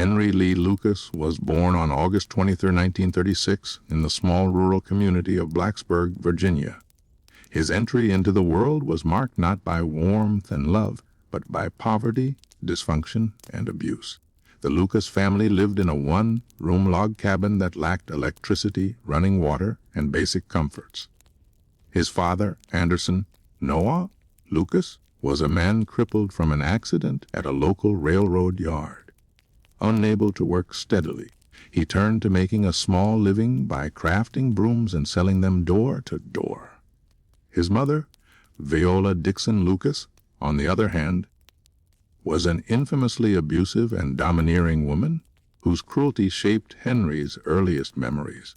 Henry Lee Lucas was born on August 23, 1936, in the small rural community of Blacksburg, Virginia. His entry into the world was marked not by warmth and love, but by poverty, dysfunction, and abuse. The Lucas family lived in a one-room log cabin that lacked electricity, running water, and basic comforts. His father, Anderson Noah Lucas, was a man crippled from an accident at a local railroad yard. Unable to work steadily, he turned to making a small living by crafting brooms and selling them door to door. His mother, Viola Dixon Lucas, on the other hand, was an infamously abusive and domineering woman whose cruelty shaped Henry's earliest memories.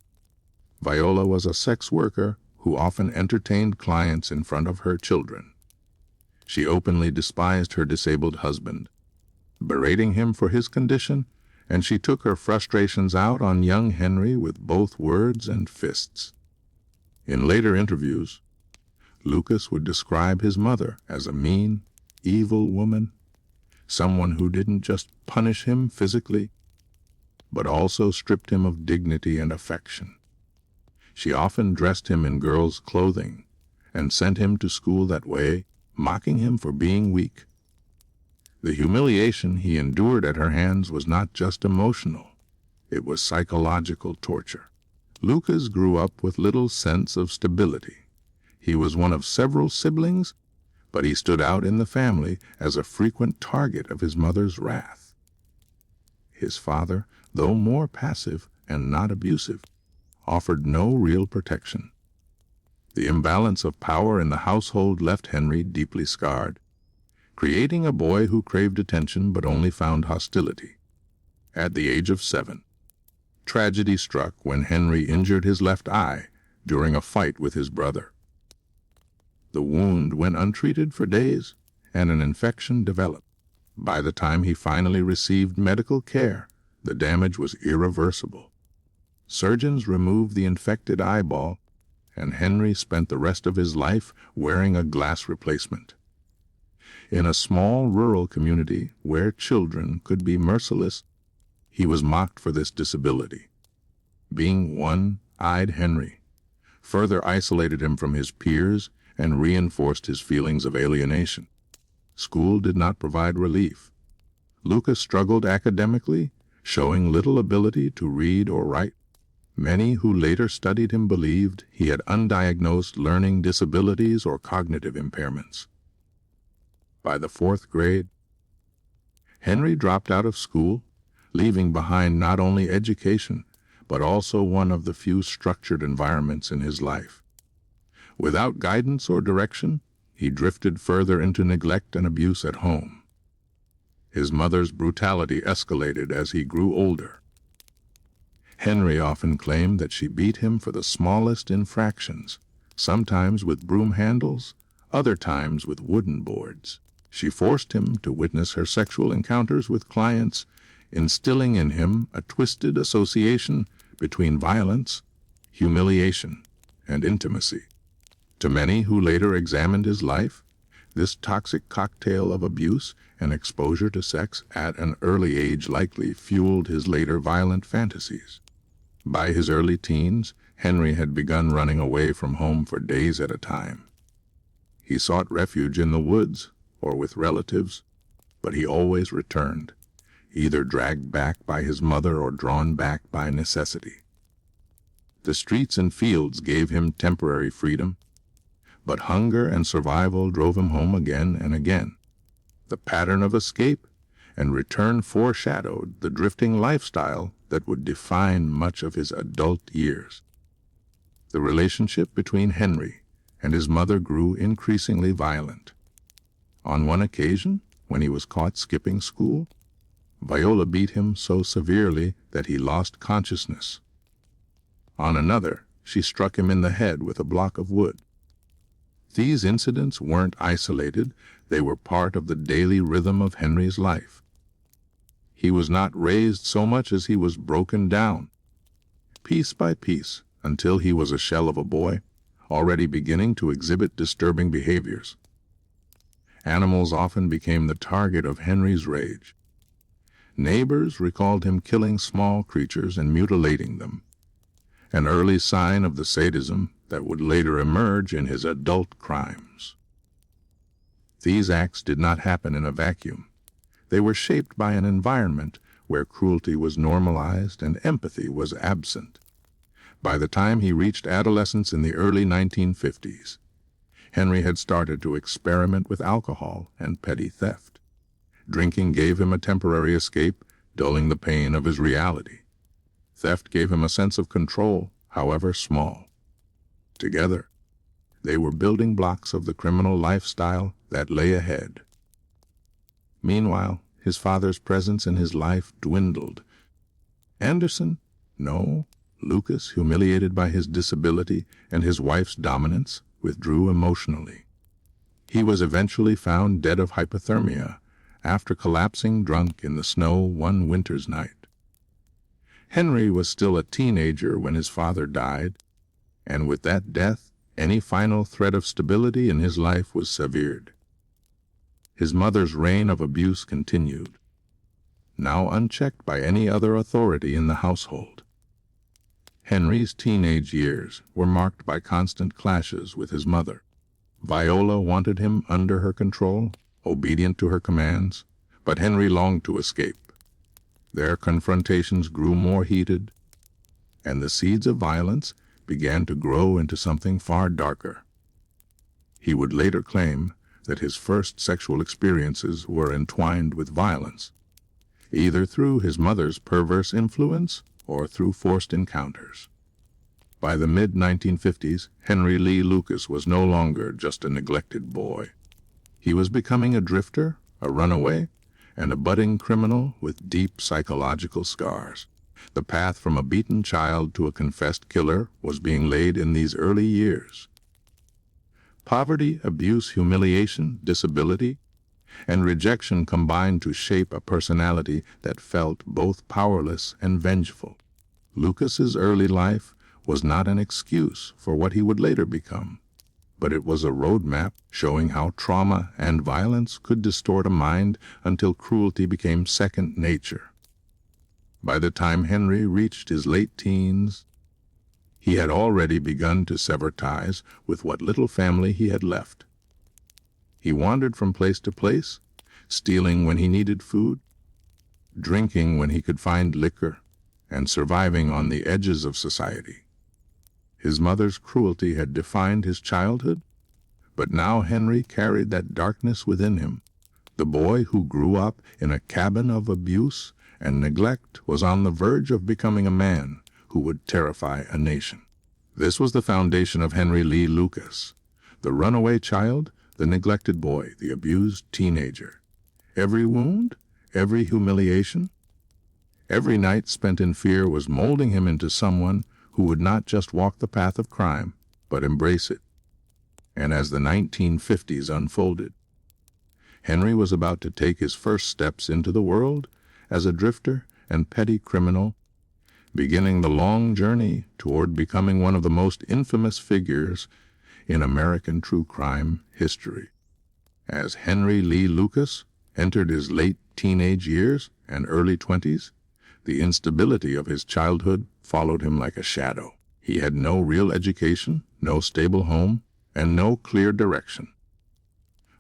Viola was a sex worker who often entertained clients in front of her children. She openly despised her disabled husband, berating him for his condition, and she took her frustrations out on young Henry with both words and fists. In later interviews, Lucas would describe his mother as a mean, evil woman, someone who didn't just punish him physically, but also stripped him of dignity and affection. She often dressed him in girls' clothing and sent him to school that way, mocking him for being weak. The humiliation he endured at her hands was not just emotional, it was psychological torture. Lucas grew up with little sense of stability. He was one of several siblings, but he stood out in the family as a frequent target of his mother's wrath. His father, though more passive and not abusive, offered no real protection. The imbalance of power in the household left Henry deeply scarred, creating a boy who craved attention but only found hostility. At the age of 7, tragedy struck when Henry injured his left eye during a fight with his brother. The wound went untreated for days, and an infection developed. By the time he finally received medical care, the damage was irreversible. Surgeons removed the infected eyeball, and Henry spent the rest of his life wearing a glass replacement. In a small rural community where children could be merciless, he was mocked for this disability. Being one-eyed Henry further isolated him from his peers and reinforced his feelings of alienation. School did not provide relief. Lucas struggled academically, showing little ability to read or write. Many who later studied him believed he had undiagnosed learning disabilities or cognitive impairments. By the 4th grade, Henry dropped out of school, leaving behind not only education, but also one of the few structured environments in his life. Without guidance or direction, he drifted further into neglect and abuse at home. His mother's brutality escalated as he grew older. Henry often claimed that she beat him for the smallest infractions, sometimes with broom handles, other times with wooden boards. She forced him to witness her sexual encounters with clients, instilling in him a twisted association between violence, humiliation, and intimacy. To many who later examined his life, this toxic cocktail of abuse and exposure to sex at an early age likely fueled his later violent fantasies. By his early teens, Henry had begun running away from home for days at a time. He sought refuge in the woods or with relatives, but he always returned, either dragged back by his mother or drawn back by necessity. The streets and fields gave him temporary freedom, but hunger and survival drove him home again and again. The pattern of escape and return foreshadowed the drifting lifestyle that would define much of his adult years. The relationship between Henry and his mother grew increasingly violent. On one occasion, when he was caught skipping school, Viola beat him so severely that he lost consciousness. On another, she struck him in the head with a block of wood. These incidents weren't isolated, they were part of the daily rhythm of Henry's life. He was not raised so much as he was broken down, piece by piece, until he was a shell of a boy, already beginning to exhibit disturbing behaviors. Animals often became the target of Henry's rage. Neighbors recalled him killing small creatures and mutilating them, an early sign of the sadism that would later emerge in his adult crimes. These acts did not happen in a vacuum. They were shaped by an environment where cruelty was normalized and empathy was absent. By the time he reached adolescence in the early 1950s, Henry had started to experiment with alcohol and petty theft. Drinking gave him a temporary escape, dulling the pain of his reality. Theft gave him a sense of control, however small. Together, they were building blocks of the criminal lifestyle that lay ahead. Meanwhile, his father's presence in his life dwindled. Anderson? No. Lucas, humiliated by his disability and his wife's dominance, withdrew emotionally. He was eventually found dead of hypothermia after collapsing drunk in the snow one winter's night. Henry was still a teenager when his father died, and with that death, any final thread of stability in his life was severed. His mother's reign of abuse continued, now unchecked by any other authority in the household. Henry's teenage years were marked by constant clashes with his mother. Viola wanted him under her control, obedient to her commands, but Henry longed to escape. Their confrontations grew more heated, and the seeds of violence began to grow into something far darker. He would later claim that his first sexual experiences were entwined with violence, either through his mother's perverse influence or through forced encounters. By the mid-1950s, Henry Lee Lucas was no longer just a neglected boy. He was becoming a drifter, a runaway, and a budding criminal with deep psychological scars. The path from a beaten child to a confessed killer was being laid in these early years. Poverty, abuse, humiliation, disability, and rejection combined to shape a personality that felt both powerless and vengeful. Lucas's early life was not an excuse for what he would later become, but it was a roadmap showing how trauma and violence could distort a mind until cruelty became second nature. By the time Henry reached his late teens, he had already begun to sever ties with what little family he had left. He wandered from place to place, stealing when he needed food, drinking when he could find liquor, and surviving on the edges of society. His mother's cruelty had defined his childhood, but now Henry carried that darkness within him. The boy who grew up in a cabin of abuse and neglect was on the verge of becoming a man who would terrify a nation. This was the foundation of Henry Lee Lucas, the runaway child, the neglected boy, the abused teenager. Every wound, every humiliation, every night spent in fear was molding him into someone who would not just walk the path of crime, but embrace it. And as the 1950s unfolded, Henry was about to take his first steps into the world as a drifter and petty criminal, beginning the long journey toward becoming one of the most infamous figures in American true crime history. As Henry Lee Lucas entered his late teenage years and early 20s, the instability of his childhood followed him like a shadow. He had no real education, no stable home, and no clear direction.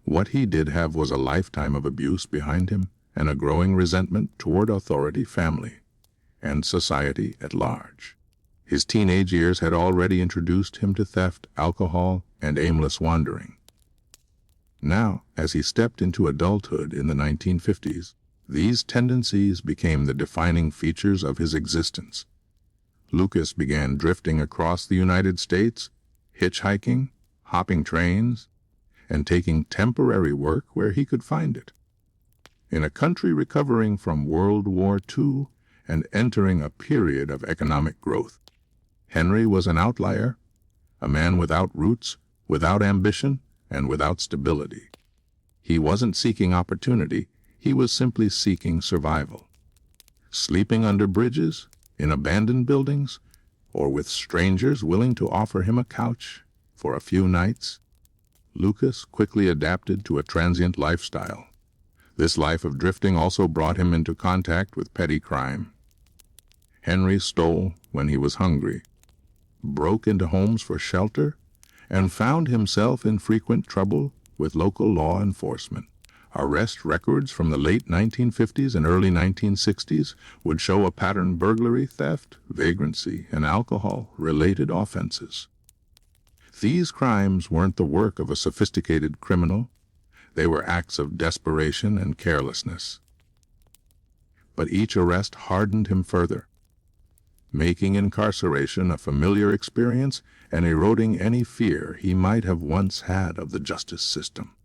What he did have was a lifetime of abuse behind him and a growing resentment toward authority, family, and society at large. His teenage years had already introduced him to theft, alcohol, and aimless wandering. Now, as he stepped into adulthood in the 1950s, these tendencies became the defining features of his existence. Lucas began drifting across the United States, hitchhiking, hopping trains, and taking temporary work where he could find it. In a country recovering from World War II and entering a period of economic growth, Henry was an outlier, a man without roots, without ambition, and without stability. He wasn't seeking opportunity, he was simply seeking survival. Sleeping under bridges, in abandoned buildings, or with strangers willing to offer him a couch for a few nights, Lucas quickly adapted to a transient lifestyle. This life of drifting also brought him into contact with petty crime. Henry stole when he was hungry, broke into homes for shelter, and found himself in frequent trouble with local law enforcement. Arrest records from the late 1950s and early 1960s would show a pattern: burglary, theft, vagrancy, and alcohol-related offenses. These crimes weren't the work of a sophisticated criminal. They were acts of desperation and carelessness. But each arrest hardened him further, making incarceration a familiar experience and eroding any fear he might have once had of the justice system.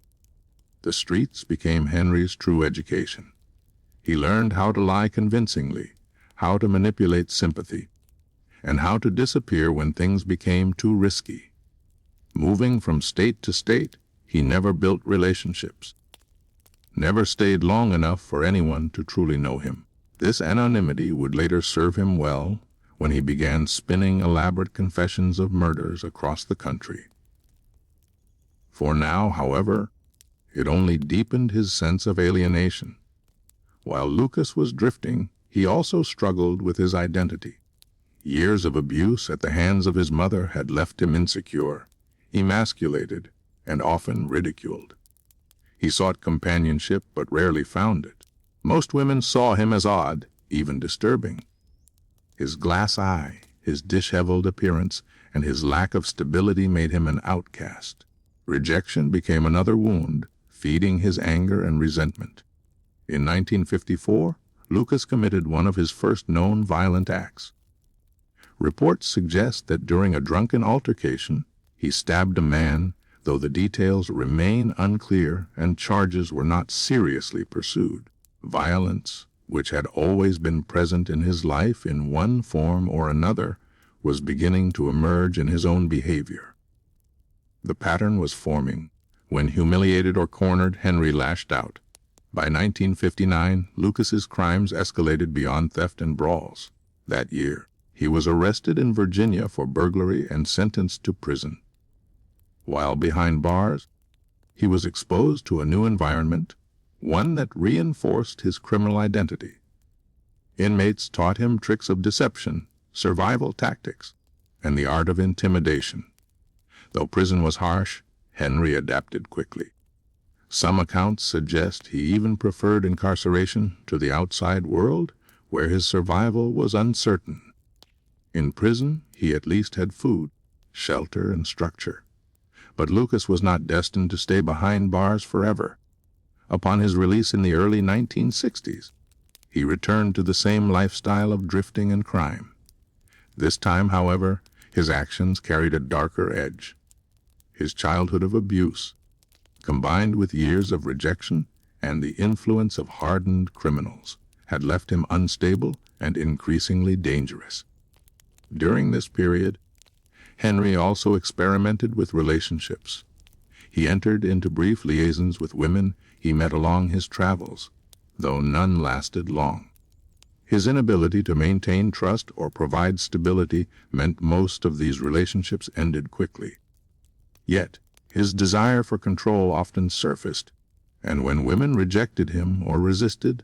The streets became Henry's true education. He learned how to lie convincingly, how to manipulate sympathy, and how to disappear when things became too risky. Moving from state to state, he never built relationships, never stayed long enough for anyone to truly know him. This anonymity would later serve him well when he began spinning elaborate confessions of murders across the country. For now, however, it only deepened his sense of alienation. While Lucas was drifting, he also struggled with his identity. Years of abuse at the hands of his mother had left him insecure, emasculated, and often ridiculed. He sought companionship but rarely found it. Most women saw him as odd, even disturbing. His glass eye, his disheveled appearance, and his lack of stability made him an outcast. Rejection became another wound, feeding his anger and resentment. In 1954, Lucas committed one of his first known violent acts. Reports suggest that during a drunken altercation, he stabbed a man, though the details remain unclear and charges were not seriously pursued. Violence, which had always been present in his life in one form or another, was beginning to emerge in his own behavior. The pattern was forming. When humiliated or cornered, Henry lashed out. By 1959, Lucas's crimes escalated beyond theft and brawls. That year, he was arrested in Virginia for burglary and sentenced to prison. While behind bars, he was exposed to a new environment, one that reinforced his criminal identity. Inmates taught him tricks of deception, survival tactics, and the art of intimidation. Though prison was harsh, Henry adapted quickly. Some accounts suggest he even preferred incarceration to the outside world, where his survival was uncertain. In prison, he at least had food, shelter, and structure. But Lucas was not destined to stay behind bars forever. Upon his release in the early 1960s, he returned to the same lifestyle of drifting and crime. This time, however, his actions carried a darker edge. His childhood of abuse, combined with years of rejection and the influence of hardened criminals, had left him unstable and increasingly dangerous. During this period, Henry also experimented with relationships. He entered into brief liaisons with women he met along his travels, though none lasted long. His inability to maintain trust or provide stability meant most of these relationships ended quickly. Yet, his desire for control often surfaced, and when women rejected him or resisted,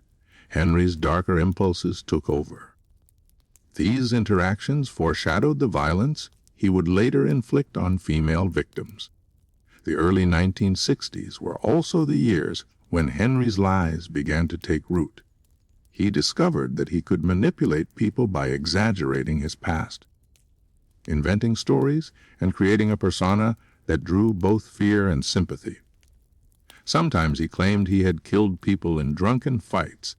Henry's darker impulses took over. These interactions foreshadowed the violence he would later inflict on female victims. The early 1960s were also the years when Henry's lies began to take root. He discovered that he could manipulate people by exaggerating his past, inventing stories, and creating a persona that drew both fear and sympathy. Sometimes he claimed he had killed people in drunken fights.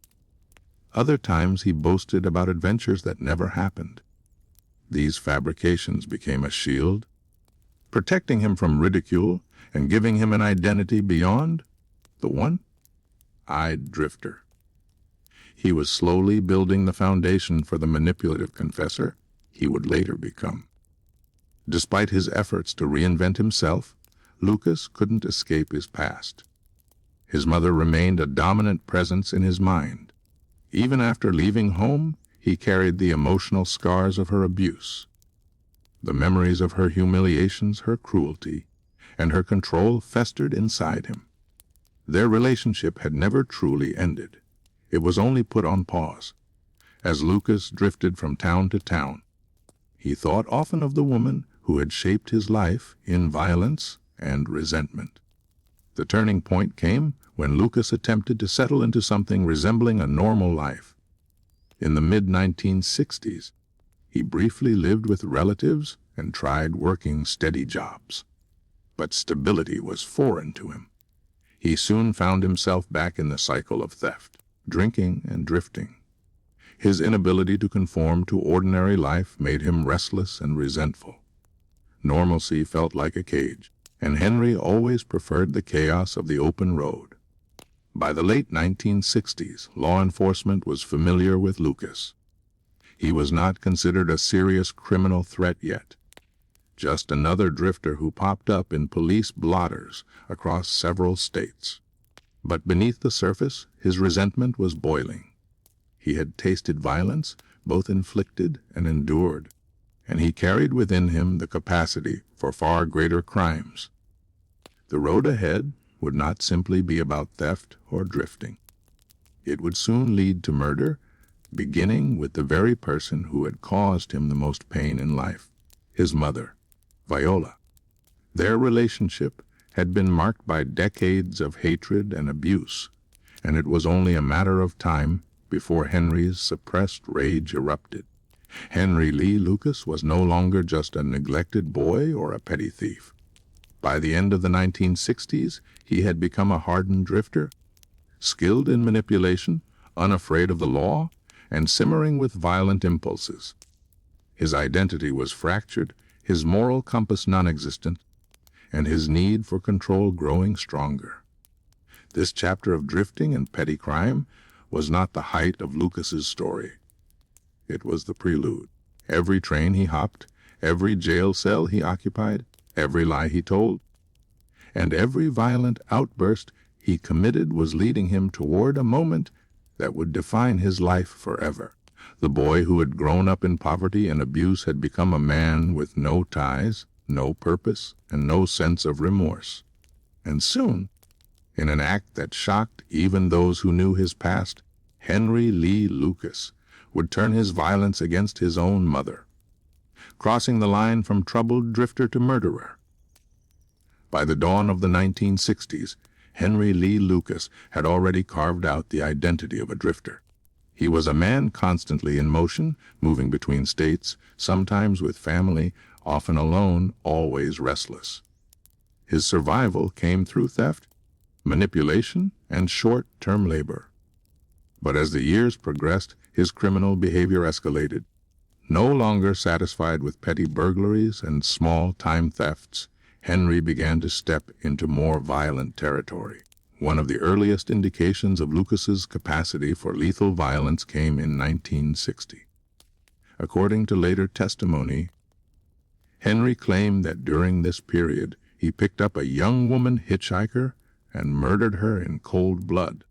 Other times he boasted about adventures that never happened. These fabrications became a shield, protecting him from ridicule and giving him an identity beyond the one-eyed drifter. He was slowly building the foundation for the manipulative confessor he would later become. Despite his efforts to reinvent himself, Lucas couldn't escape his past. His mother remained a dominant presence in his mind. Even after leaving home, he carried the emotional scars of her abuse. The memories of her humiliations, her cruelty, and her control festered inside him. Their relationship had never truly ended. It was only put on pause. As Lucas drifted from town to town, he thought often of the woman who had shaped his life in violence and resentment. The turning point came when Lucas attempted to settle into something resembling a normal life. In the mid-1960s, he briefly lived with relatives and tried working steady jobs. But stability was foreign to him. He soon found himself back in the cycle of theft, drinking, and drifting. His inability to conform to ordinary life made him restless and resentful. Normalcy felt like a cage, and Henry always preferred the chaos of the open road. By the late 1960s, law enforcement was familiar with Lucas. He was not considered a serious criminal threat yet, just another drifter who popped up in police blotters across several states. But beneath the surface, his resentment was boiling. He had tasted violence, both inflicted and endured, and he carried within him the capacity for far greater crimes. The road ahead would not simply be about theft or drifting. It would soon lead to murder, beginning with the very person who had caused him the most pain in life, his mother, Viola. Their relationship had been marked by decades of hatred and abuse, and it was only a matter of time before Henry's suppressed rage erupted. Henry Lee Lucas was no longer just a neglected boy or a petty thief. By the end of the 1960s, he had become a hardened drifter, skilled in manipulation, unafraid of the law, and simmering with violent impulses. His identity was fractured, his moral compass non-existent, and his need for control growing stronger. This chapter of drifting and petty crime was not the height of Lucas's story. It was the prelude. Every train he hopped, every jail cell he occupied, every lie he told, and every violent outburst he committed was leading him toward a moment that would define his life forever. The boy who had grown up in poverty and abuse had become a man with no ties, no purpose, and no sense of remorse. And soon, in an act that shocked even those who knew his past, Henry Lee Lucas would turn his violence against his own mother, crossing the line from troubled drifter to murderer. By the dawn of the 1960s, Henry Lee Lucas had already carved out the identity of a drifter. He was a man constantly in motion, moving between states, sometimes with family, often alone, always restless. His survival came through theft, manipulation, and short-term labor. But as the years progressed, his criminal behavior escalated. No longer satisfied with petty burglaries and small-time thefts, Henry began to step into more violent territory. One of the earliest indications of Lucas's capacity for lethal violence came in 1960. According to later testimony, Henry claimed that during this period he picked up a young woman hitchhiker and murdered her in cold blood.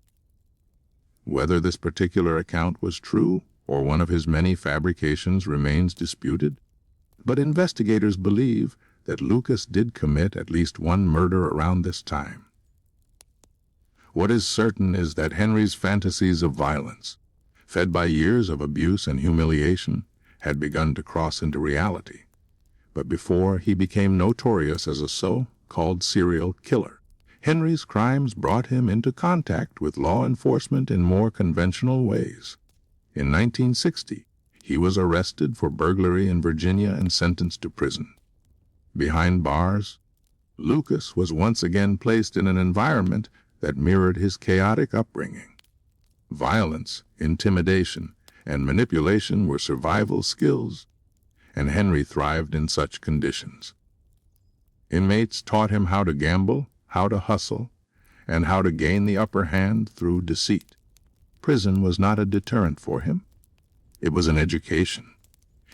Whether this particular account was true or one of his many fabrications remains disputed, but investigators believe that Lucas did commit at least one murder around this time. What is certain is that Henry's fantasies of violence, fed by years of abuse and humiliation, had begun to cross into reality. But before he became notorious as a so-called serial killer, Henry's crimes brought him into contact with law enforcement in more conventional ways. In 1960, he was arrested for burglary in Virginia and sentenced to prison. Behind bars, Lucas was once again placed in an environment that mirrored his chaotic upbringing. Violence, intimidation, and manipulation were survival skills, and Henry thrived in such conditions. Inmates taught him how to gamble, how to hustle, and how to gain the upper hand through deceit. Prison was not a deterrent for him. It was an education.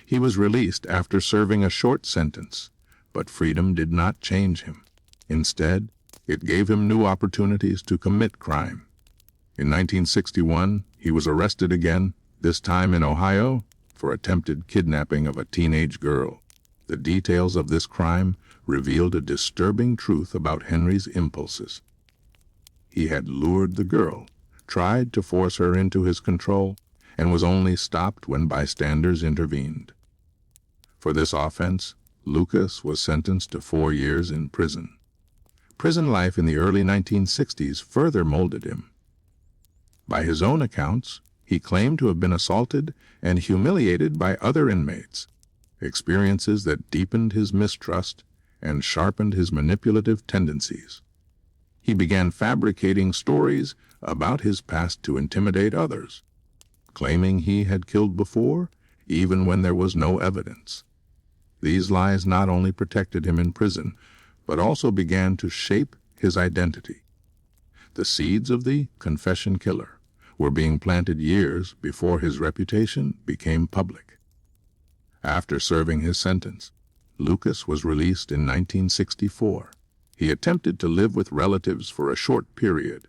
He was released after serving a short sentence, but freedom did not change him. Instead, it gave him new opportunities to commit crime. In 1961, he was arrested again, this time in Ohio, for attempted kidnapping of a teenage girl. The details of this crime revealed a disturbing truth about Henry's impulses. He had lured the girl, tried to force her into his control, and was only stopped when bystanders intervened. For this offense, Lucas was sentenced to 4 years in prison. Prison life in the early 1960s further molded him. By his own accounts, he claimed to have been assaulted and humiliated by other inmates, experiences that deepened his mistrust and sharpened his manipulative tendencies. He began fabricating stories about his past to intimidate others, claiming he had killed before, even when there was no evidence. These lies not only protected him in prison, but also began to shape his identity. The seeds of the confession killer were being planted years before his reputation became public. After serving his sentence, Lucas was released in 1964. He attempted to live with relatives for a short period,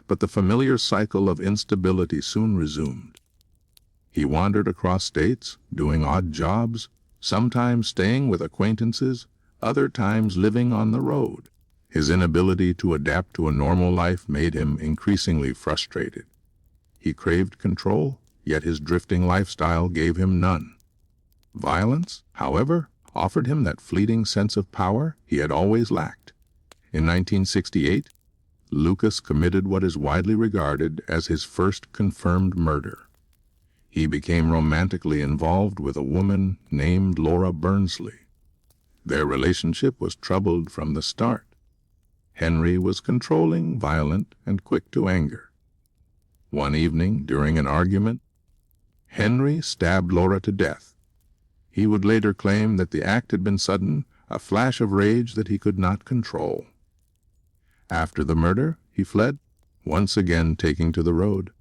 but the familiar cycle of instability soon resumed. He wandered across states, doing odd jobs, sometimes staying with acquaintances, other times living on the road. His inability to adapt to a normal life made him increasingly frustrated. He craved control, yet his drifting lifestyle gave him none. Violence, however, offered him that fleeting sense of power he had always lacked. In 1968, Lucas committed what is widely regarded as his first confirmed murder. He became romantically involved with a woman named Laura Bernsley. Their relationship was troubled from the start. Henry was controlling, violent, and quick to anger. One evening, during an argument, Henry stabbed Laura to death. He would later claim that the act had been sudden, a flash of rage that he could not control. After the murder, he fled, once again taking to the road.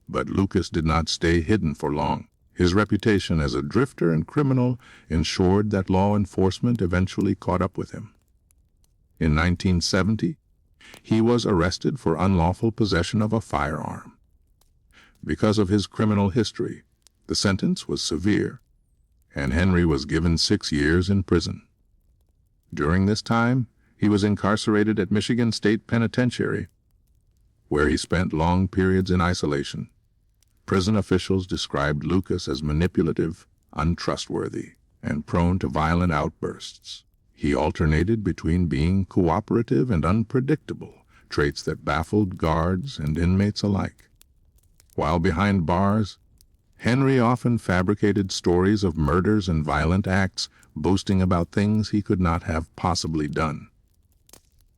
But Lucas did not stay hidden for long. His reputation as a drifter and criminal ensured that law enforcement eventually caught up with him. In 1970, he was arrested for unlawful possession of a firearm. Because of his criminal history, the sentence was severe, and Henry was given 6 years in prison. During this time, he was incarcerated at Michigan State Penitentiary, where he spent long periods in isolation. Prison officials described Lucas as manipulative, untrustworthy, and prone to violent outbursts. He alternated between being cooperative and unpredictable, traits that baffled guards and inmates alike. While behind bars, Henry often fabricated stories of murders and violent acts, boasting about things he could not have possibly done.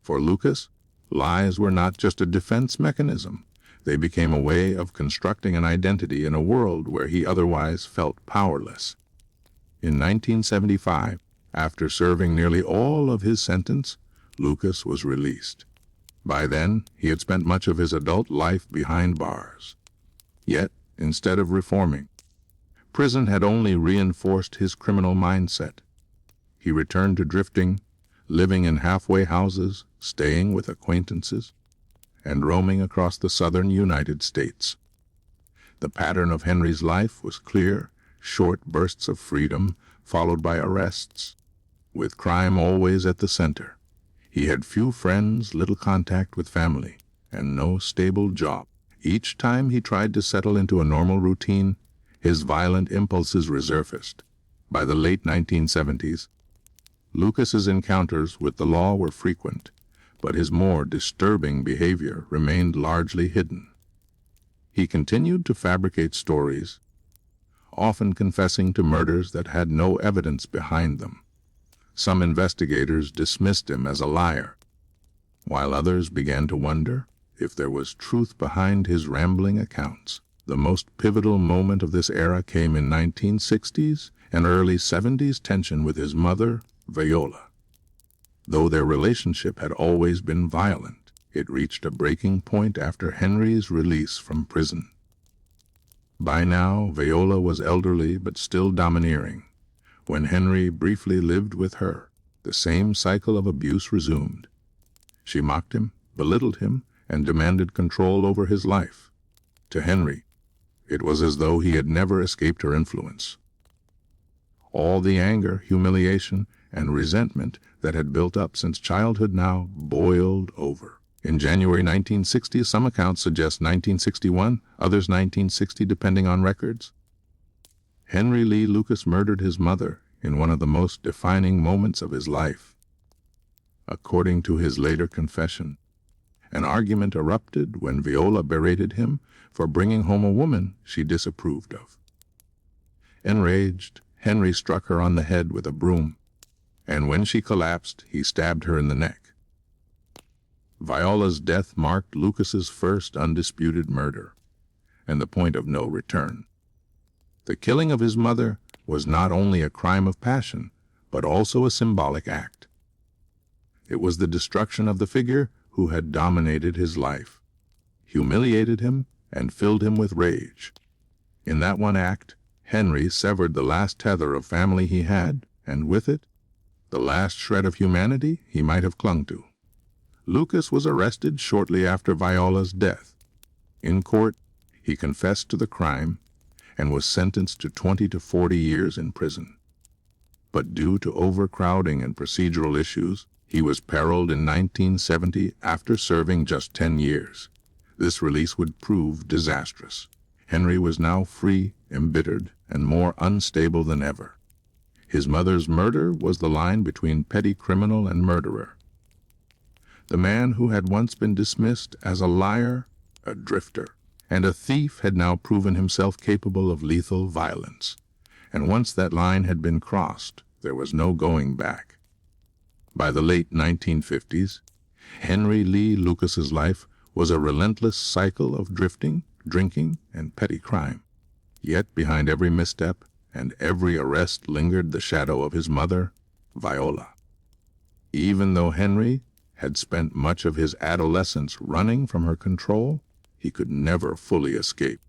For Lucas, lies were not just a defense mechanism. They became a way of constructing an identity in a world where he otherwise felt powerless. In 1975, after serving nearly all of his sentence, Lucas was released. By then, he had spent much of his adult life behind bars. Yet, instead of reforming, prison had only reinforced his criminal mindset. He returned to drifting, living in halfway houses, staying with acquaintances, and roaming across the southern United States. The pattern of Henry's life was clear: short bursts of freedom, followed by arrests, with crime always at the center. He had few friends, little contact with family, and no stable job. Each time he tried to settle into a normal routine, his violent impulses resurfaced. By the late 1970s, Lucas's encounters with the law were frequent, but his more disturbing behavior remained largely hidden. He continued to fabricate stories, often confessing to murders that had no evidence behind them. Some investigators dismissed him as a liar, while others began to wonder if there was truth behind his rambling accounts. The most pivotal moment of this era came in 1960s and early 70s tension with his mother, Viola. Though their relationship had always been violent, it reached a breaking point after Henry's release from prison. By now, Viola was elderly but still domineering. When Henry briefly lived with her, the same cycle of abuse resumed. She mocked him, belittled him, and demanded control over his life. To Henry, it was as though he had never escaped her influence. All the anger, humiliation, and resentment that had built up since childhood now boiled over. In January 1960, some accounts suggest 1961, others 1960, depending on records. Henry Lee Lucas murdered his mother in one of the most defining moments of his life. According to his later confession, an argument erupted when Viola berated him for bringing home a woman she disapproved of. Enraged, Henry struck her on the head with a broom, and when she collapsed, he stabbed her in the neck. Viola's death marked Lucas's first undisputed murder, and the point of no return. The killing of his mother was not only a crime of passion, but also a symbolic act. It was the destruction of the figure who had dominated his life, humiliated him, and filled him with rage. In that one act, Henry severed the last tether of family he had, and with it, the last shred of humanity he might have clung to. Lucas was arrested shortly after Viola's death. In court, he confessed to the crime and was sentenced to 20 to 40 years in prison. But due to overcrowding and procedural issues, he was paroled in 1970 after serving just 10 years. This release would prove disastrous. Henry was now free, embittered, and more unstable than ever. His mother's murder was the line between petty criminal and murderer. The man who had once been dismissed as a liar, a drifter, and a thief had now proven himself capable of lethal violence. And once that line had been crossed, there was no going back. By the late 1950s, Henry Lee Lucas's life was a relentless cycle of drifting, drinking, and petty crime. Yet behind every misstep and every arrest lingered the shadow of his mother, Viola. Even though Henry had spent much of his adolescence running from her control, he could never fully escape.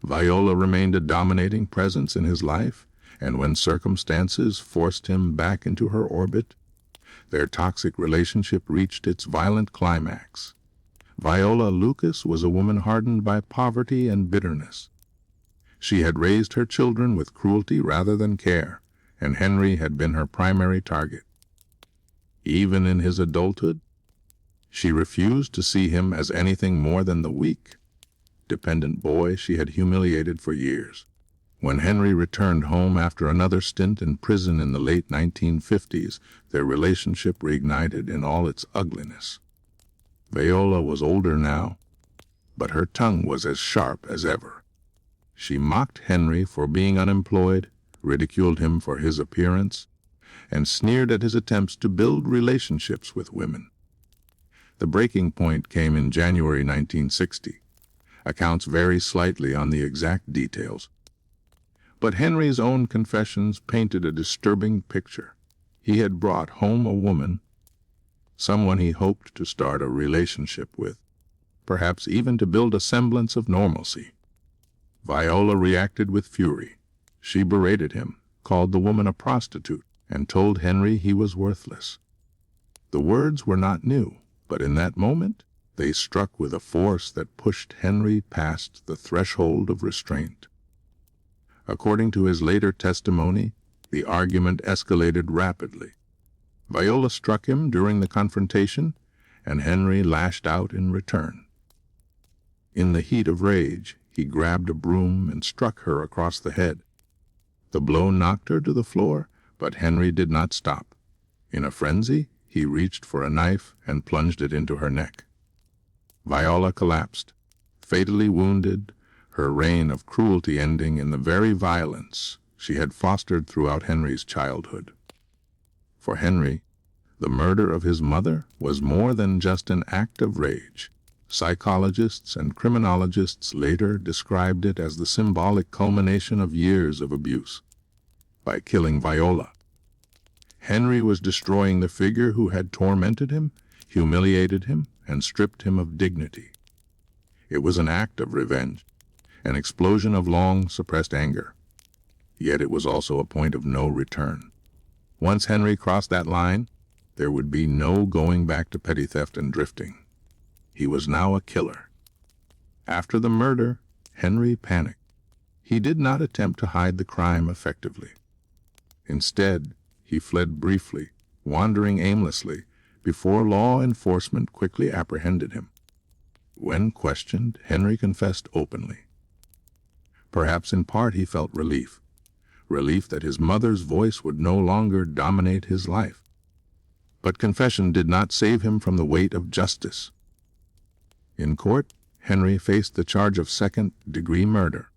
Viola remained a dominating presence in his life, and when circumstances forced him back into her orbit, their toxic relationship reached its violent climax. Viola Lucas was a woman hardened by poverty and bitterness. She had raised her children with cruelty rather than care, and Henry had been her primary target. Even in his adulthood, she refused to see him as anything more than the weak, dependent boy she had humiliated for years. When Henry returned home after another stint in prison in the late 1950s, their relationship reignited in all its ugliness. Viola was older now, but her tongue was as sharp as ever. She mocked Henry for being unemployed, ridiculed him for his appearance, and sneered at his attempts to build relationships with women. The breaking point came in January 1960. Accounts vary slightly on the exact details, but Henry's own confessions painted a disturbing picture. He had brought home a woman, someone he hoped to start a relationship with, perhaps even to build a semblance of normalcy. Viola reacted with fury. She berated him, called the woman a prostitute, and told Henry he was worthless. The words were not new, but in that moment, they struck with a force that pushed Henry past the threshold of restraint. According to his later testimony, the argument escalated rapidly. Viola struck him during the confrontation, and Henry lashed out in return. In the heat of rage, he grabbed a broom and struck her across the head. The blow knocked her to the floor, but Henry did not stop. In a frenzy, he reached for a knife and plunged it into her neck. Viola collapsed, fatally wounded, her reign of cruelty ending in the very violence she had fostered throughout Henry's childhood. For Henry, the murder of his mother was more than just an act of rage. Psychologists and criminologists later described it as the symbolic culmination of years of abuse. By killing Viola, Henry was destroying the figure who had tormented him, humiliated him, and stripped him of dignity. It was an act of revenge, an explosion of long-suppressed anger. Yet it was also a point of no return. Once Henry crossed that line, there would be no going back to petty theft and drifting. He was now a killer. After the murder, Henry panicked. He did not attempt to hide the crime effectively. Instead, he fled briefly, wandering aimlessly, before law enforcement quickly apprehended him. When questioned, Henry confessed openly. Perhaps in part he felt relief that his mother's voice would no longer dominate his life. But confession did not save him from the weight of justice. In court, Henry faced the charge of second-degree murder.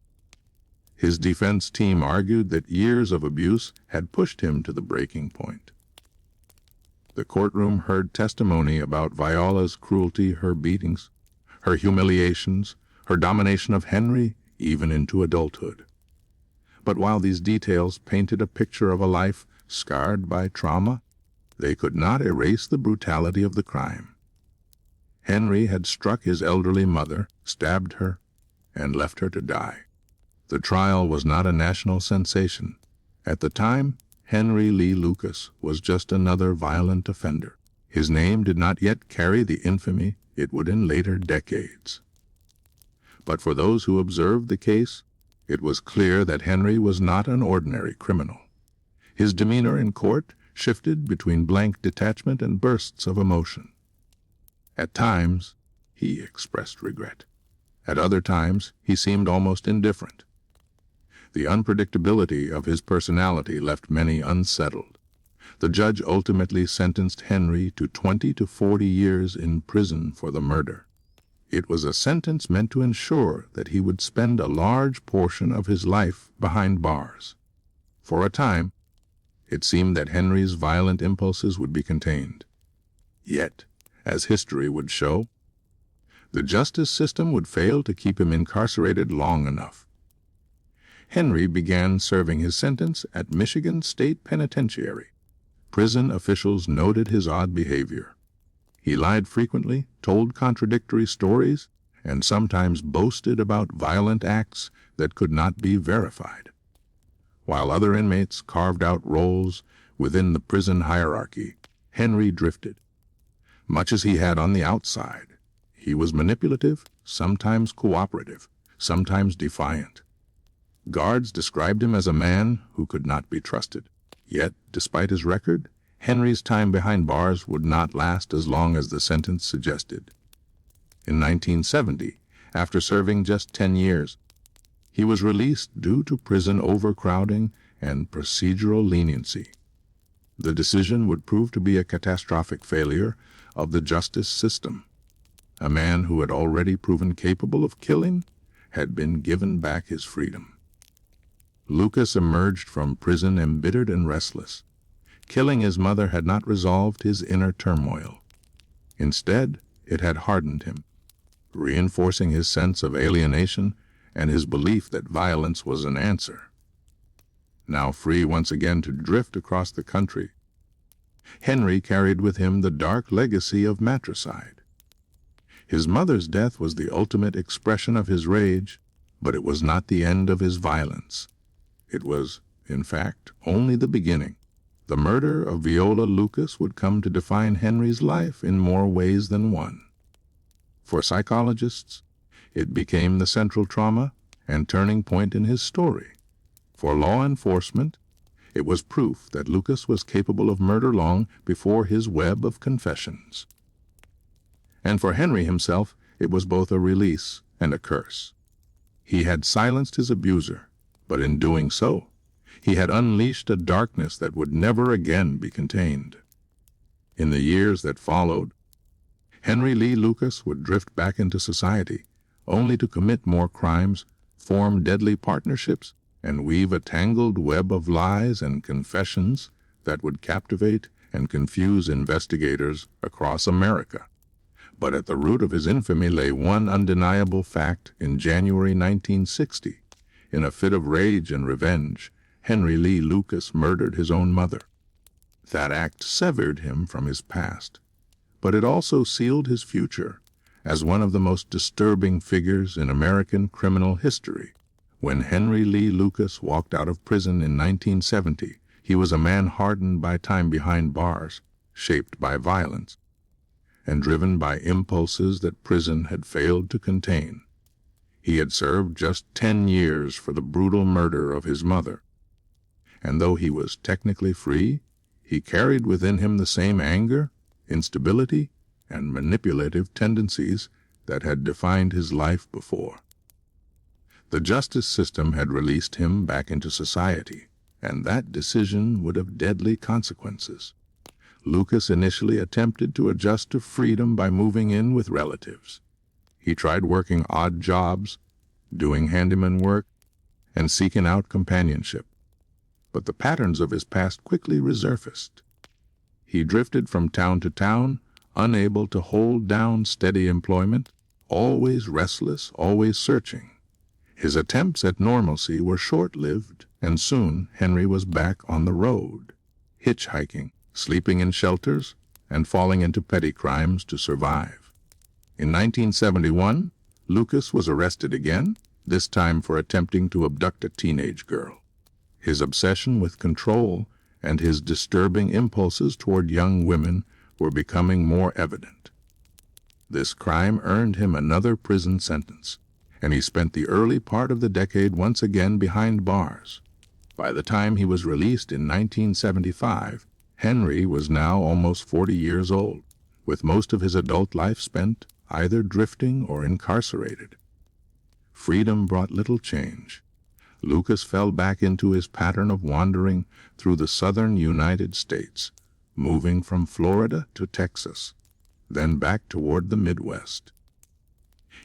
His defense team argued that years of abuse had pushed him to the breaking point. The courtroom heard testimony about Viola's cruelty, her beatings, her humiliations, her domination of Henry, even into adulthood. But while these details painted a picture of a life scarred by trauma, they could not erase the brutality of the crime. Henry had struck his elderly mother, stabbed her, and left her to die. The trial was not a national sensation. At the time, Henry Lee Lucas was just another violent offender. His name did not yet carry the infamy it would in later decades. But for those who observed the case, it was clear that Henry was not an ordinary criminal. His demeanor in court shifted between blank detachment and bursts of emotion. At times, he expressed regret. At other times, he seemed almost indifferent. The unpredictability of his personality left many unsettled. The judge ultimately sentenced Henry to 20 to 40 years in prison for the murder. It was a sentence meant to ensure that he would spend a large portion of his life behind bars. For a time, it seemed that Henry's violent impulses would be contained. Yet, as history would show, the justice system would fail to keep him incarcerated long enough. Henry began serving his sentence at Michigan State Penitentiary. Prison officials noted his odd behavior. He lied frequently, told contradictory stories, and sometimes boasted about violent acts that could not be verified. While other inmates carved out roles within the prison hierarchy, Henry drifted. Much as he had on the outside, he was manipulative, sometimes cooperative, sometimes defiant. Guards described him as a man who could not be trusted. Yet, despite his record, Henry's time behind bars would not last as long as the sentence suggested. In 1970, after serving just 10 years, he was released due to prison overcrowding and procedural leniency. The decision would prove to be a catastrophic failure of the justice system. A man who had already proven capable of killing had been given back his freedom. Lucas emerged from prison embittered and restless. Killing his mother had not resolved his inner turmoil. Instead, it had hardened him, reinforcing his sense of alienation and his belief that violence was an answer. Now free once again to drift across the country, Henry carried with him the dark legacy of matricide. His mother's death was the ultimate expression of his rage, but it was not the end of his violence. It was, in fact, only the beginning. The murder of Viola Lucas would come to define Henry's life in more ways than one. For psychologists, it became the central trauma and turning point in his story. For law enforcement, it was proof that Lucas was capable of murder long before his web of confessions. And for Henry himself, it was both a release and a curse. He had silenced his abuser, but in doing so, he had unleashed a darkness that would never again be contained. In the years that followed, Henry Lee Lucas would drift back into society, only to commit more crimes, form deadly partnerships, and weave a tangled web of lies and confessions that would captivate and confuse investigators across America. But at the root of his infamy lay one undeniable fact. In January 1960, in a fit of rage and revenge, Henry Lee Lucas murdered his own mother. That act severed him from his past, but it also sealed his future as one of the most disturbing figures in American criminal history. When Henry Lee Lucas walked out of prison in 1970, he was a man hardened by time behind bars, shaped by violence, and driven by impulses that prison had failed to contain. He had served just 10 years for the brutal murder of his mother. And though he was technically free, he carried within him the same anger, instability, and manipulative tendencies that had defined his life before. The justice system had released him back into society, and that decision would have deadly consequences. Lucas initially attempted to adjust to freedom by moving in with relatives. He tried working odd jobs, doing handyman work, and seeking out companionship. But the patterns of his past quickly resurfaced. He drifted from town to town, unable to hold down steady employment, always restless, always searching. His attempts at normalcy were short-lived, and soon Henry was back on the road, hitchhiking, sleeping in shelters, and falling into petty crimes to survive. In 1971, Lucas was arrested again, this time for attempting to abduct a teenage girl. His obsession with control and his disturbing impulses toward young women were becoming more evident. This crime earned him another prison sentence, and he spent the early part of the decade once again behind bars. By the time he was released in 1975, Henry was now almost 40 years old, with most of his adult life spent either drifting or incarcerated. Freedom brought little change. Lucas fell back into his pattern of wandering through the southern United States, moving from Florida to Texas, then back toward the Midwest.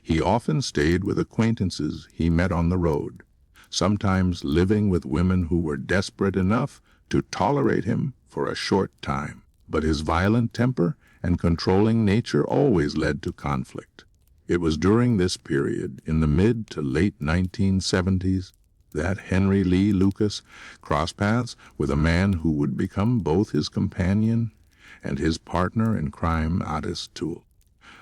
He often stayed with acquaintances he met on the road, sometimes living with women who were desperate enough to tolerate him for a short time. But his violent temper and controlling nature always led to conflict. It was during this period, in the mid to late 1970s, that Henry Lee Lucas crossed paths with a man who would become both his companion and his partner in crime, Ottis Toole.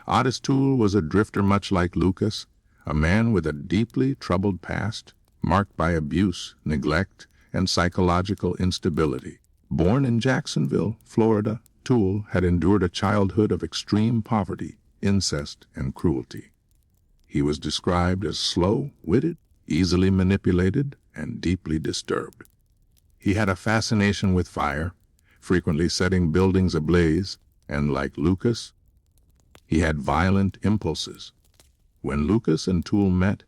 Ottis Toole was a drifter much like Lucas, a man with a deeply troubled past, marked by abuse, neglect, and psychological instability. Born in Jacksonville, Florida, Toole had endured a childhood of extreme poverty, incest, and cruelty. He was described as slow-witted, easily manipulated, and deeply disturbed. He had a fascination with fire, frequently setting buildings ablaze, and like Lucas, he had violent impulses. When Lucas and Toole met,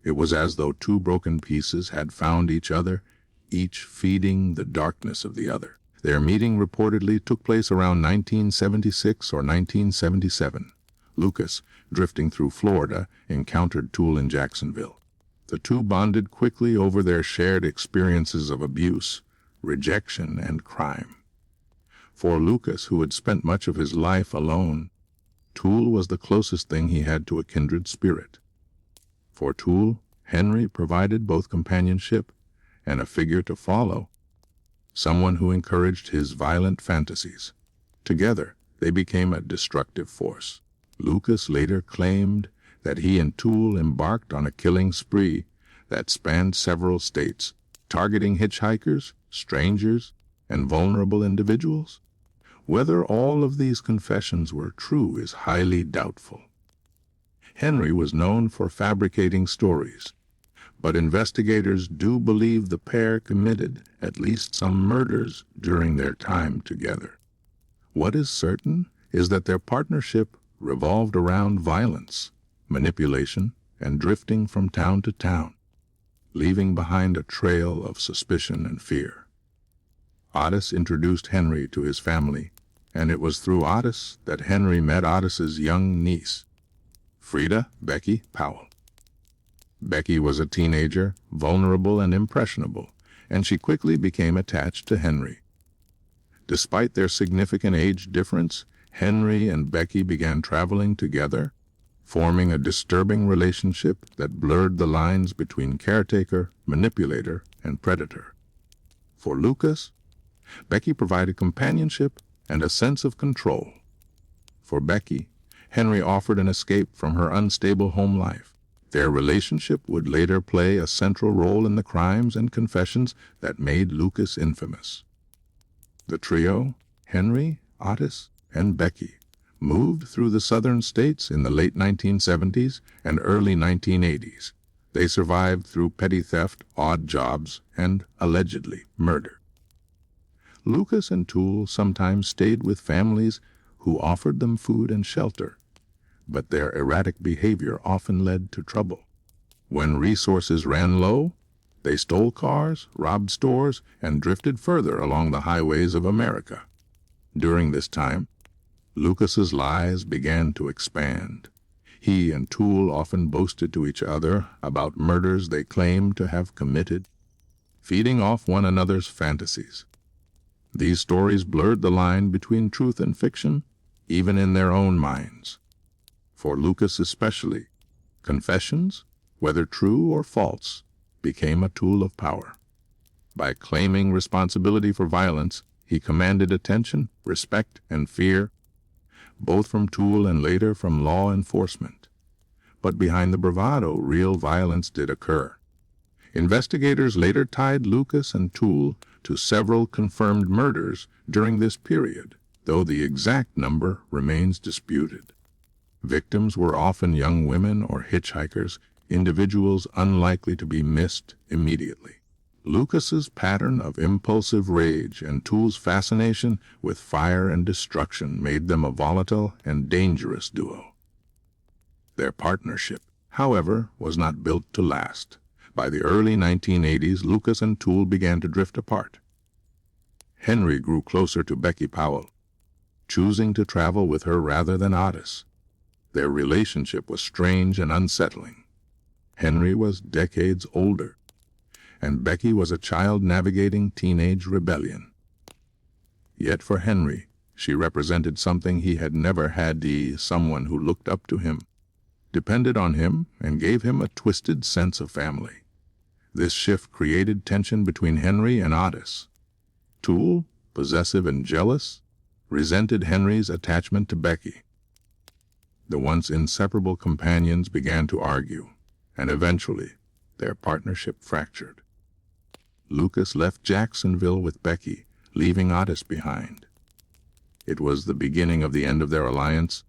it was as though two broken pieces had found each other, each feeding the darkness of the other. Their meeting reportedly took place around 1976 or 1977. Lucas, drifting through Florida, encountered Toole in Jacksonville. The two bonded quickly over their shared experiences of abuse, rejection, and crime. For Lucas, who had spent much of his life alone, Toole was the closest thing he had to a kindred spirit. For Toole, Henry provided both companionship and a figure to follow, someone who encouraged his violent fantasies. Together, they became a destructive force. Lucas later claimed that he and Toole embarked on a killing spree that spanned several states, targeting hitchhikers, strangers, and vulnerable individuals. Whether all of these confessions were true is highly doubtful. Henry was known for fabricating stories, but investigators do believe the pair committed at least some murders during their time together. What is certain is that their partnership revolved around violence, manipulation, and drifting from town to town, leaving behind a trail of suspicion and fear. Ottis introduced Henry to his family, and it was through Ottis that Henry met Ottis's young niece, Frida Becky Powell. Becky was a teenager, vulnerable and impressionable, and she quickly became attached to Henry. Despite their significant age difference, Henry and Becky began traveling together, forming a disturbing relationship that blurred the lines between caretaker, manipulator, and predator. For Lucas, Becky provided companionship and a sense of control. For Becky, Henry offered an escape from her unstable home life. Their relationship would later play a central role in the crimes and confessions that made Lucas infamous. The trio, Henry, Ottis, and Becky, moved through the southern states in the late 1970s and early 1980s. They survived through petty theft, odd jobs, and, allegedly, murder. Lucas and Toole sometimes stayed with families who offered them food and shelter, but their erratic behavior often led to trouble. When resources ran low, they stole cars, robbed stores, and drifted further along the highways of America. During this time, Lucas's lies began to expand. He and Toole often boasted to each other about murders they claimed to have committed, feeding off one another's fantasies. These stories blurred the line between truth and fiction, even in their own minds. For Lucas especially, confessions, whether true or false, became a tool of power. By claiming responsibility for violence, he commanded attention, respect, and fear, both from Toole and later from law enforcement. But behind the bravado, real violence did occur. Investigators later tied Lucas and Toole to several confirmed murders during this period, though the exact number remains disputed. Victims were often young women or hitchhikers, individuals unlikely to be missed immediately. Lucas's pattern of impulsive rage and Toole's fascination with fire and destruction made them a volatile and dangerous duo. Their partnership, however, was not built to last. By the early 1980s, Lucas and Toole began to drift apart. Henry grew closer to Becky Powell, choosing to travel with her rather than Ottis. Their relationship was strange and unsettling. Henry was decades older, and Becky was a child navigating teenage rebellion. Yet for Henry, she represented something he had never had: someone who looked up to him, depended on him, and gave him a twisted sense of family. This shift created tension between Henry and Ottis. Toole, possessive and jealous, resented Henry's attachment to Becky. The once inseparable companions began to argue, and eventually their partnership fractured. Lucas left Jacksonville with Becky, leaving Ottis behind. It was the beginning of the end of their alliance,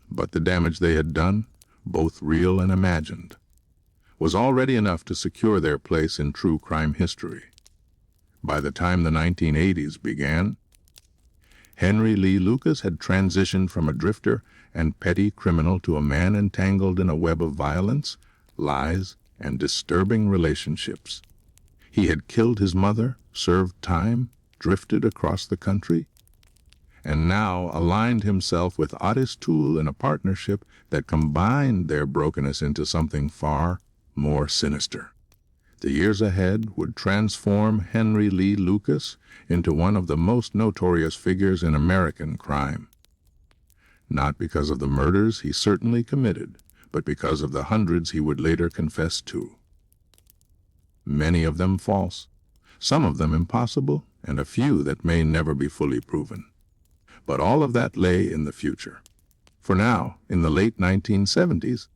but the damage they had done, both real and imagined, was already enough to secure their place in true crime history. By the time the 1980s began, Henry Lee Lucas had transitioned from a drifter and petty criminal to a man entangled in a web of violence, lies, and disturbing relationships. He had killed his mother, served time, drifted across the country, and now aligned himself with Ottis Toole in a partnership that combined their brokenness into something far more sinister. The years ahead would transform Henry Lee Lucas into one of the most notorious figures in American crime. Not because of the murders he certainly committed, but because of the hundreds he would later confess to. Many of them false, some of them impossible, and a few that may never be fully proven. But all of that lay in the future. For now, in the late 1970s,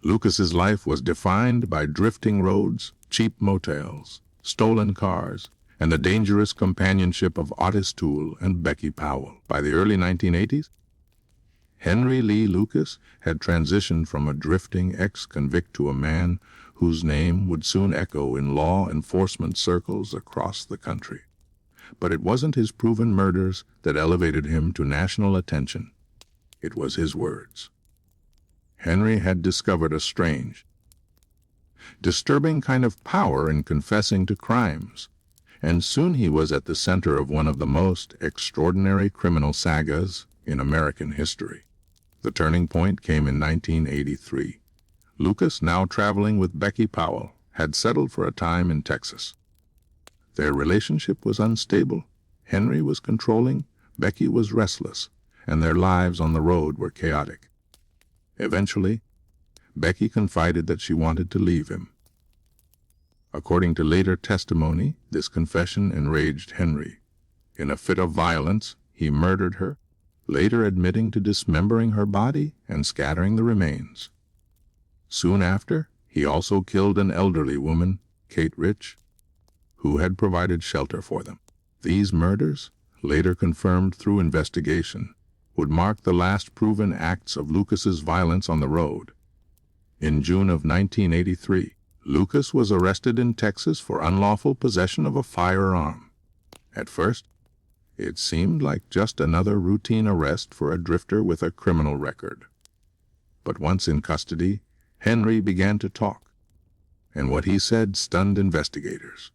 Lucas's life was defined by drifting roads, cheap motels, stolen cars, and the dangerous companionship of Ottis Toole and Becky Powell. By the early 1980s, Henry Lee Lucas had transitioned from a drifting ex-convict to a man whose name would soon echo in law enforcement circles across the country. But it wasn't his proven murders that elevated him to national attention. It was his words. Henry had discovered a strange, disturbing kind of power in confessing to crimes, and soon he was at the center of one of the most extraordinary criminal sagas in American history. The turning point came in 1983. Lucas, now traveling with Becky Powell, had settled for a time in Texas. Their relationship was unstable. Henry was controlling, Becky was restless, and their lives on the road were chaotic. Eventually, Becky confided that she wanted to leave him. According to later testimony, this confession enraged Henry. In a fit of violence, he murdered her, later admitting to dismembering her body and scattering the remains. Soon after, he also killed an elderly woman, Kate Rich, who had provided shelter for them. These murders, later confirmed through investigation, would mark the last proven acts of Lucas's violence on the road. In June of 1983, Lucas was arrested in Texas for unlawful possession of a firearm. At first, It seemed like just another routine arrest for a drifter with a criminal record. But once in custody, Henry began to talk, and what he said stunned investigators.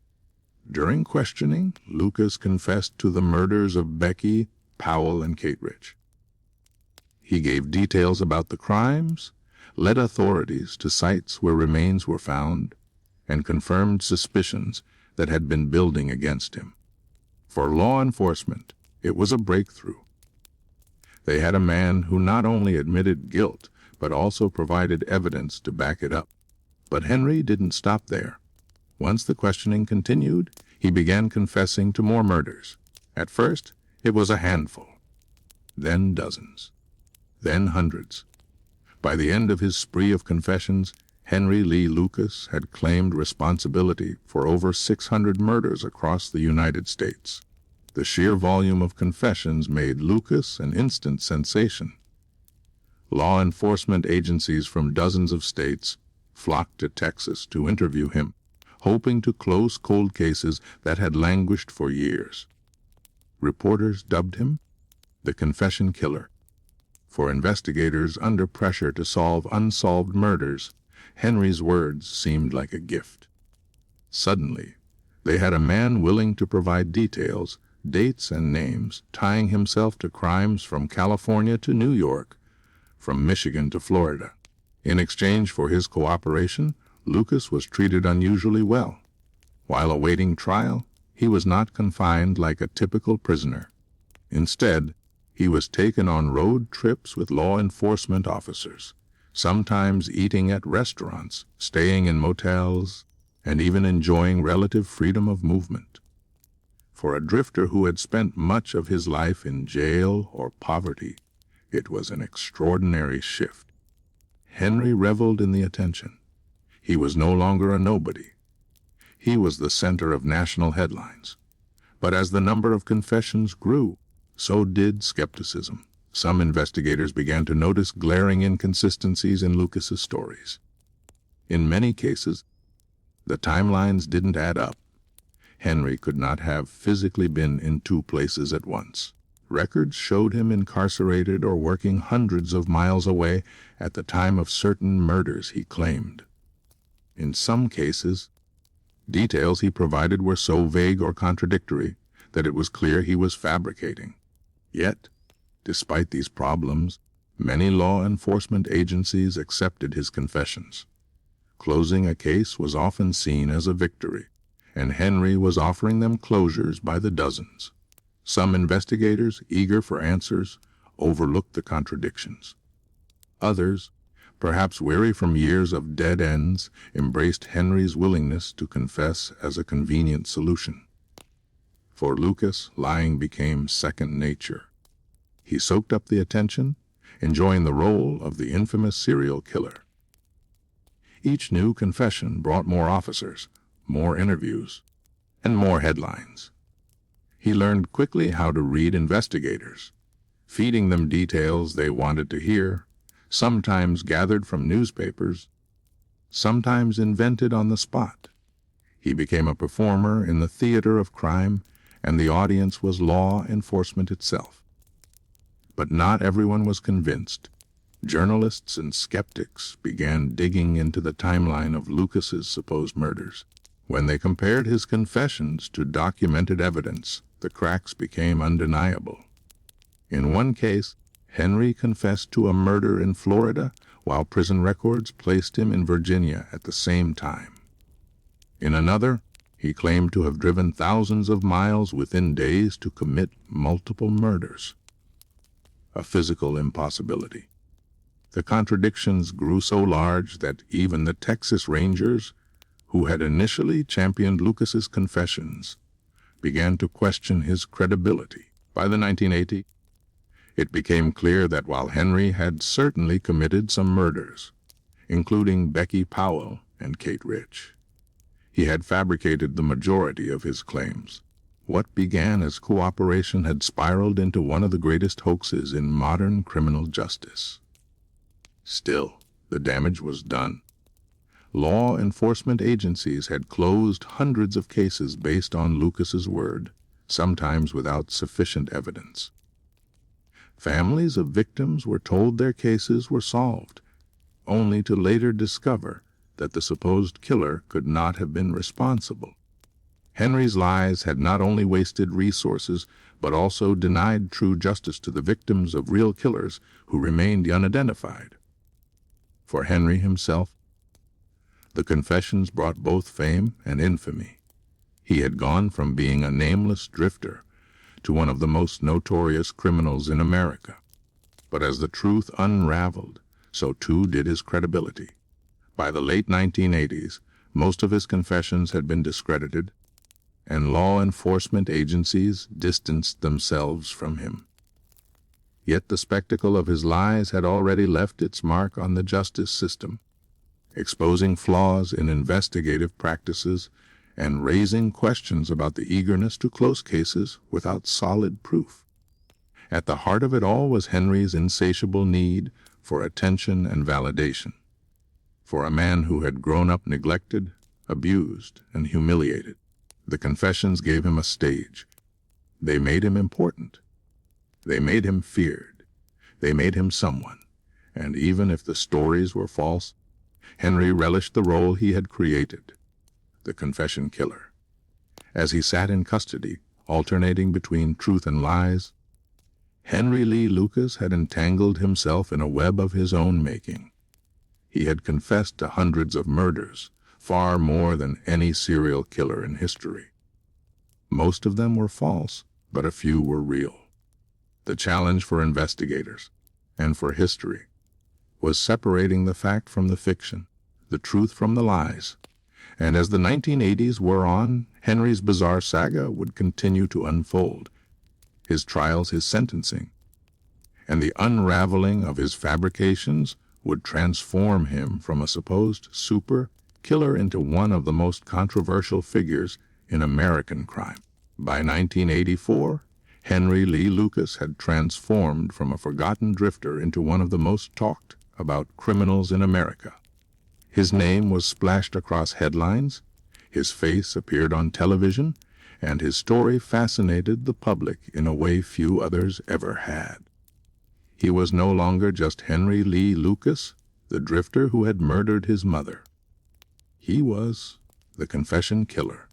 During questioning, Lucas confessed to the murders of Becky, Powell, and Kate Rich. He gave details about the crimes, led authorities to sites where remains were found, and confirmed suspicions that had been building against him. For law enforcement, it was a breakthrough. They had a man who not only admitted guilt, but also provided evidence to back it up. But Henry didn't stop there. Once the questioning continued, he began confessing to more murders. At first, it was a handful, then dozens, then hundreds. By the end of his spree of confessions, Henry Lee Lucas had claimed responsibility for over 600 murders across the United States. The sheer volume of confessions made Lucas an instant sensation. Law enforcement agencies from dozens of states flocked to Texas to interview him, hoping to close cold cases that had languished for years. Reporters dubbed him the Confession Killer. For investigators under pressure to solve unsolved murders, Henry's words seemed like a gift. Suddenly, they had a man willing to provide details, dates, and names, tying himself to crimes from California to New York, from Michigan to Florida. In exchange for his cooperation, Lucas was treated unusually well. While awaiting trial, he was not confined like a typical prisoner. Instead, he was taken on road trips with law enforcement officers, sometimes eating at restaurants, staying in motels, and even enjoying relative freedom of movement. For a drifter who had spent much of his life in jail or poverty, it was an extraordinary shift. Henry reveled in the attention. He was no longer a nobody. He was the center of national headlines. But as the number of confessions grew, so did skepticism. Some investigators began to notice glaring inconsistencies in Lucas's stories. In many cases, the timelines didn't add up. Henry could not have physically been in two places at once. Records showed him incarcerated or working hundreds of miles away at the time of certain murders he claimed. In some cases, details he provided were so vague or contradictory that it was clear he was fabricating. Yet, despite these problems, many law enforcement agencies accepted his confessions. Closing a case was often seen as a victory, and Henry was offering them closures by the dozens. Some investigators, eager for answers, overlooked the contradictions. Others, perhaps weary from years of dead ends, embraced Henry's willingness to confess as a convenient solution. For Lucas, lying became second nature. He soaked up the attention, enjoying the role of the infamous serial killer. Each new confession brought more officers, more interviews, and more headlines. He learned quickly how to read investigators, feeding them details they wanted to hear, sometimes gathered from newspapers, sometimes invented on the spot. He became a performer in the theater of crime, and the audience was law enforcement itself. But not everyone was convinced. Journalists and skeptics began digging into the timeline of Lucas's supposed murders. When they compared his confessions to documented evidence, the cracks became undeniable. In one case, Henry confessed to a murder in Florida, while prison records placed him in Virginia at the same time. In another, he claimed to have driven thousands of miles within days to commit multiple murders. A physical impossibility. The contradictions grew so large that even the Texas Rangers, who had initially championed Lucas's confessions, began to question his credibility. By the 1980s, it became clear that while Henry had certainly committed some murders, including Becky Powell and Kate Rich, he had fabricated the majority of his claims. What began as cooperation had spiraled into one of the greatest hoaxes in modern criminal justice. Still, the damage was done. Law enforcement agencies had closed hundreds of cases based on Lucas's word. sometimes without sufficient evidence. Families of victims were told their cases were solved, only to later discover that the supposed killer could not have been responsible. Henry's lies had not only wasted resources, but also denied true justice to the victims of real killers who remained unidentified. For Henry himself, the confessions brought both fame and infamy. He had gone from being a nameless drifter to one of the most notorious criminals in America. But as the truth unraveled, so too did his credibility. By the late 1980s, most of his confessions had been discredited, and law enforcement agencies distanced themselves from him. Yet the spectacle of his lies had already left its mark on the justice system, exposing flaws in investigative practices and raising questions about the eagerness to close cases without solid proof. At the heart of it all was Henry's insatiable need for attention and validation. For a man who had grown up neglected, abused, and humiliated, the confessions gave him a stage. They made him important. They made him feared. They made him someone. And even if the stories were false, Henry relished the role he had created, the confession killer. As he sat in custody, alternating between truth and lies, Henry Lee Lucas had entangled himself in a web of his own making. He had confessed to hundreds of murders, far more than any serial killer in history. Most of them were false, but a few were real. The challenge for investigators, and for history, was separating the fact from the fiction, the truth from the lies. And as the 1980s wore on, Henry's bizarre saga would continue to unfold. His trials, his sentencing, and the unraveling of his fabrications would transform him from a supposed super killer into one of the most controversial figures in American crime. By 1984, Henry Lee Lucas had transformed from a forgotten drifter into one of the most talked about criminals in America. His name was splashed across headlines, his face appeared on television, and his story fascinated the public in a way few others ever had. He was no longer just Henry Lee Lucas, the drifter who had murdered his mother. He was the confession killer,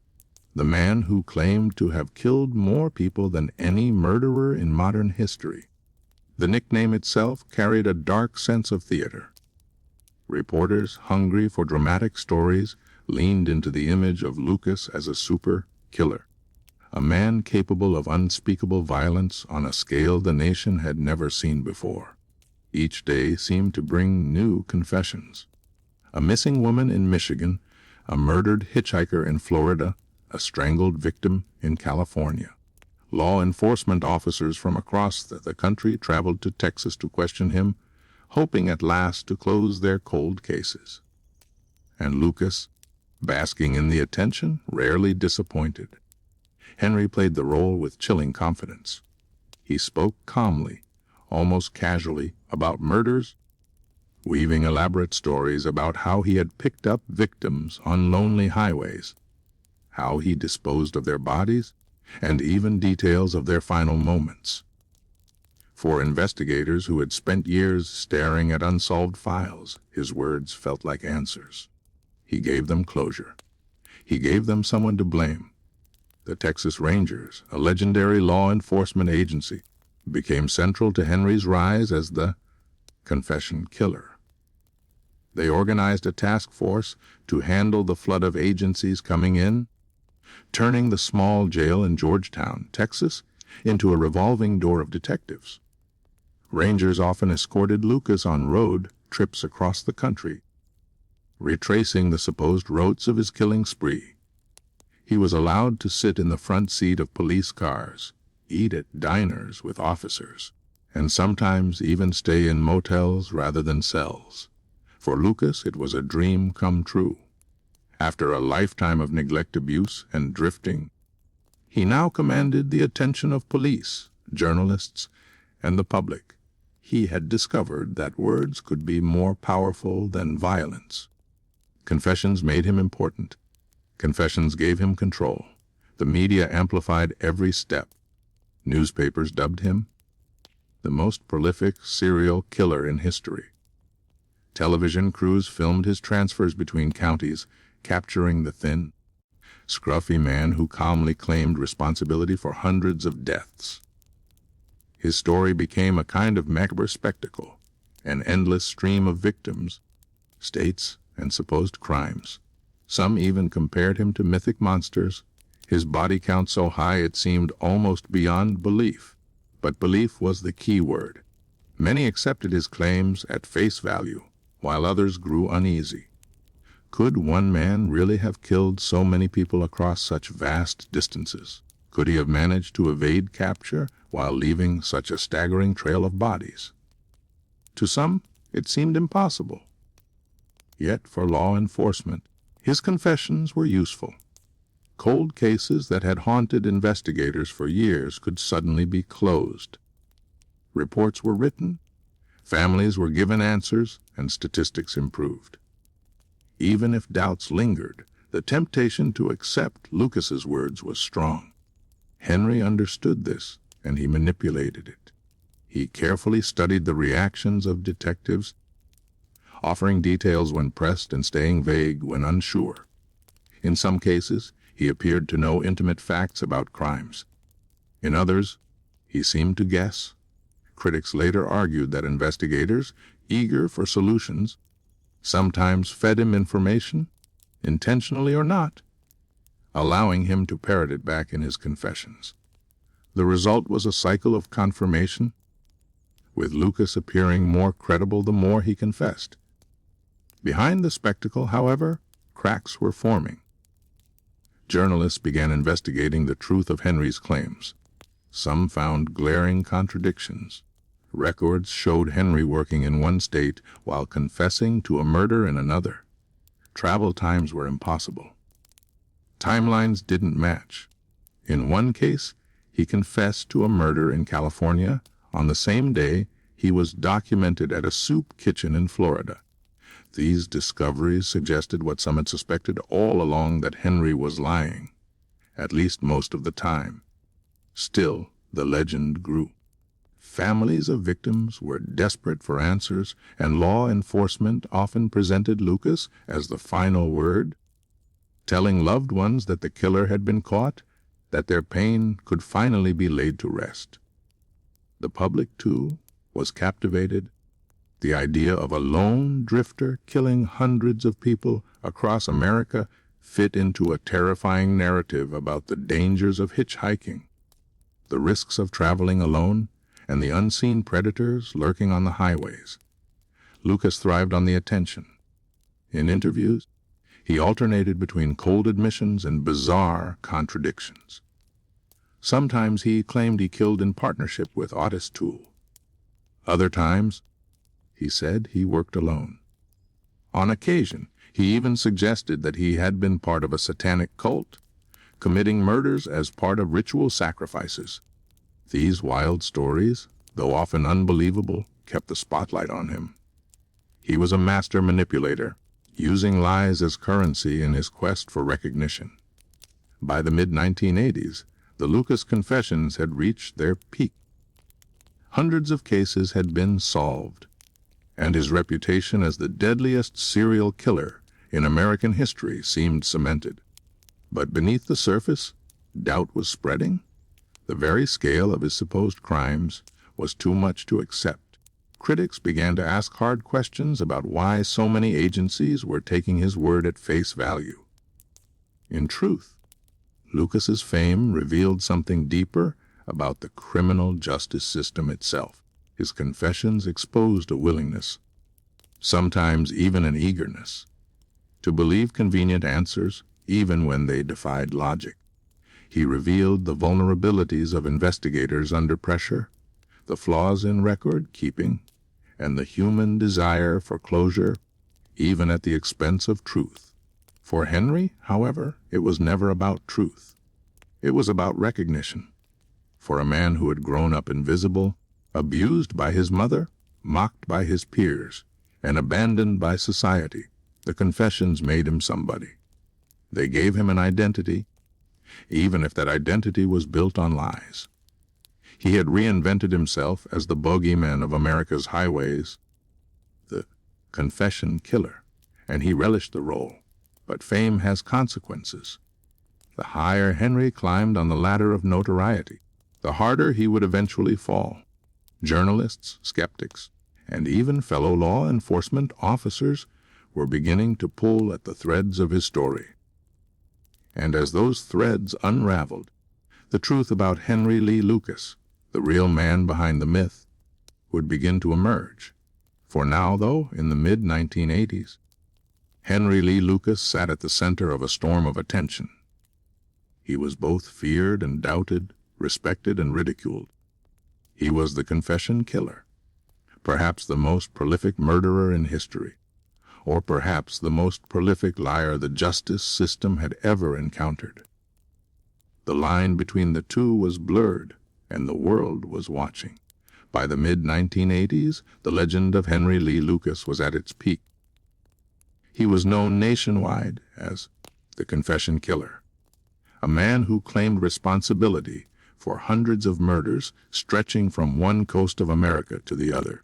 the man who claimed to have killed more people than any murderer in modern history. The nickname itself carried a dark sense of theater. Reporters, hungry for dramatic stories, leaned into the image of Lucas as a super killer, a man capable of unspeakable violence on a scale the nation had never seen before. Each day seemed to bring new confessions. A missing woman in Michigan, a murdered hitchhiker in Florida, a strangled victim in California. Law enforcement officers from across the country traveled to Texas to question him, hoping at last to close their cold cases. And Lucas, basking in the attention, rarely disappointed. Henry played the role with chilling confidence. He spoke calmly, almost casually, about murders, weaving elaborate stories about how he had picked up victims on lonely highways, how he disposed of their bodies, and even details of their final moments. For investigators who had spent years staring at unsolved files, his words felt like answers. He gave them closure. He gave them someone to blame. The Texas Rangers, a legendary law enforcement agency, became central to Henry's rise as the confession killer. They organized a task force to handle the flood of agencies coming in, turning the small jail in Georgetown, Texas, into a revolving door of detectives. Rangers often escorted Lucas on road trips across the country, retracing the supposed routes of his killing spree. He was allowed to sit in the front seat of police cars, eat at diners with officers, and sometimes even stay in motels rather than cells. For Lucas, it was a dream come true. After a lifetime of neglect, abuse, and drifting, he now commanded the attention of police, journalists, and the public. He had discovered that words could be more powerful than violence. Confessions made him important. Confessions gave him control. The media amplified every step. Newspapers dubbed him the most prolific serial killer in history. Television crews filmed his transfers between counties, capturing the thin, scruffy man who calmly claimed responsibility for hundreds of deaths. His story became a kind of macabre spectacle, an endless stream of victims, states, and supposed crimes. Some even compared him to mythic monsters, his body count so high it seemed almost beyond belief. But belief was the key word. Many accepted his claims at face value, while others grew uneasy. Could one man really have killed so many people across such vast distances? Could he have managed to evade capture while leaving such a staggering trail of bodies? To some, it seemed impossible. Yet for law enforcement, his confessions were useful. Cold cases that had haunted investigators for years could suddenly be closed. Reports were written, families were given answers, and statistics improved. Even if doubts lingered, the temptation to accept Lucas's words was strong. Henry understood this, and he manipulated it. He carefully studied the reactions of detectives, offering details when pressed and staying vague when unsure. In some cases, he appeared to know intimate facts about crimes. In others, he seemed to guess. Critics later argued that investigators, eager for solutions, sometimes fed him information, intentionally or not, allowing him to parrot it back in his confessions. The result was a cycle of confirmation, with Lucas appearing more credible the more he confessed. Behind the spectacle, however, cracks were forming. Journalists began investigating the truth of Henry's claims. Some found glaring contradictions. Records showed Henry working in one state while confessing to a murder in another. Travel times were impossible. Timelines didn't match. In one case, he confessed to a murder in California. On the same day, he was documented at a soup kitchen in Florida. These discoveries suggested what some had suspected all along, that Henry was lying, at least most of the time. Still, the legend grew. Families of victims were desperate for answers, and law enforcement often presented Lucas as the final word, telling loved ones that the killer had been caught, that their pain could finally be laid to rest. The public, too, was captivated. The idea of a lone drifter killing hundreds of people across America fit into a terrifying narrative about the dangers of hitchhiking, the risks of traveling alone, and the unseen predators lurking on the highways. Lucas thrived on the attention. In interviews, he alternated between cold admissions and bizarre contradictions. Sometimes he claimed he killed in partnership with Ottis Toole. Other times, he said he worked alone. On occasion, he even suggested that he had been part of a satanic cult, committing murders as part of ritual sacrifices. These wild stories, though often unbelievable, kept the spotlight on him. He was a master manipulator, using lies as currency in his quest for recognition. By the mid-1980s, the Lucas confessions had reached their peak. Hundreds of cases had been solved, and his reputation as the deadliest serial killer in American history seemed cemented. But beneath the surface, doubt was spreading. The very scale of his supposed crimes was too much to accept. Critics began to ask hard questions about why so many agencies were taking his word at face value. In truth, Lucas's fame revealed something deeper about the criminal justice system itself. His confessions exposed a willingness, sometimes even an eagerness, to believe convenient answers even when they defied logic. He revealed the vulnerabilities of investigators under pressure, the flaws in record keeping, and the human desire for closure, even at the expense of truth. For Henry, however, it was never about truth. It was about recognition. For a man who had grown up invisible, abused by his mother, mocked by his peers, and abandoned by society, the confessions made him somebody. They gave him an identity, even if that identity was built on lies. He had reinvented himself as the bogeyman of America's highways, the confession killer, and he relished the role. But fame has consequences. The higher Henry climbed on the ladder of notoriety, the harder he would eventually fall. Journalists, skeptics, and even fellow law enforcement officers were beginning to pull at the threads of his story. And as those threads unraveled, the truth about Henry Lee Lucas, the real man behind the myth, would begin to emerge. For now, though, in the mid-1980s, Henry Lee Lucas sat at the center of a storm of attention. He was both feared and doubted, respected and ridiculed. He was the confession killer, perhaps the most prolific murderer in history, or perhaps the most prolific liar the justice system had ever encountered. The line between the two was blurred, and the world was watching. By the mid-1980s, the legend of Henry Lee Lucas was at its peak. He was known nationwide as the confession killer, a man who claimed responsibility for hundreds of murders stretching from one coast of America to the other.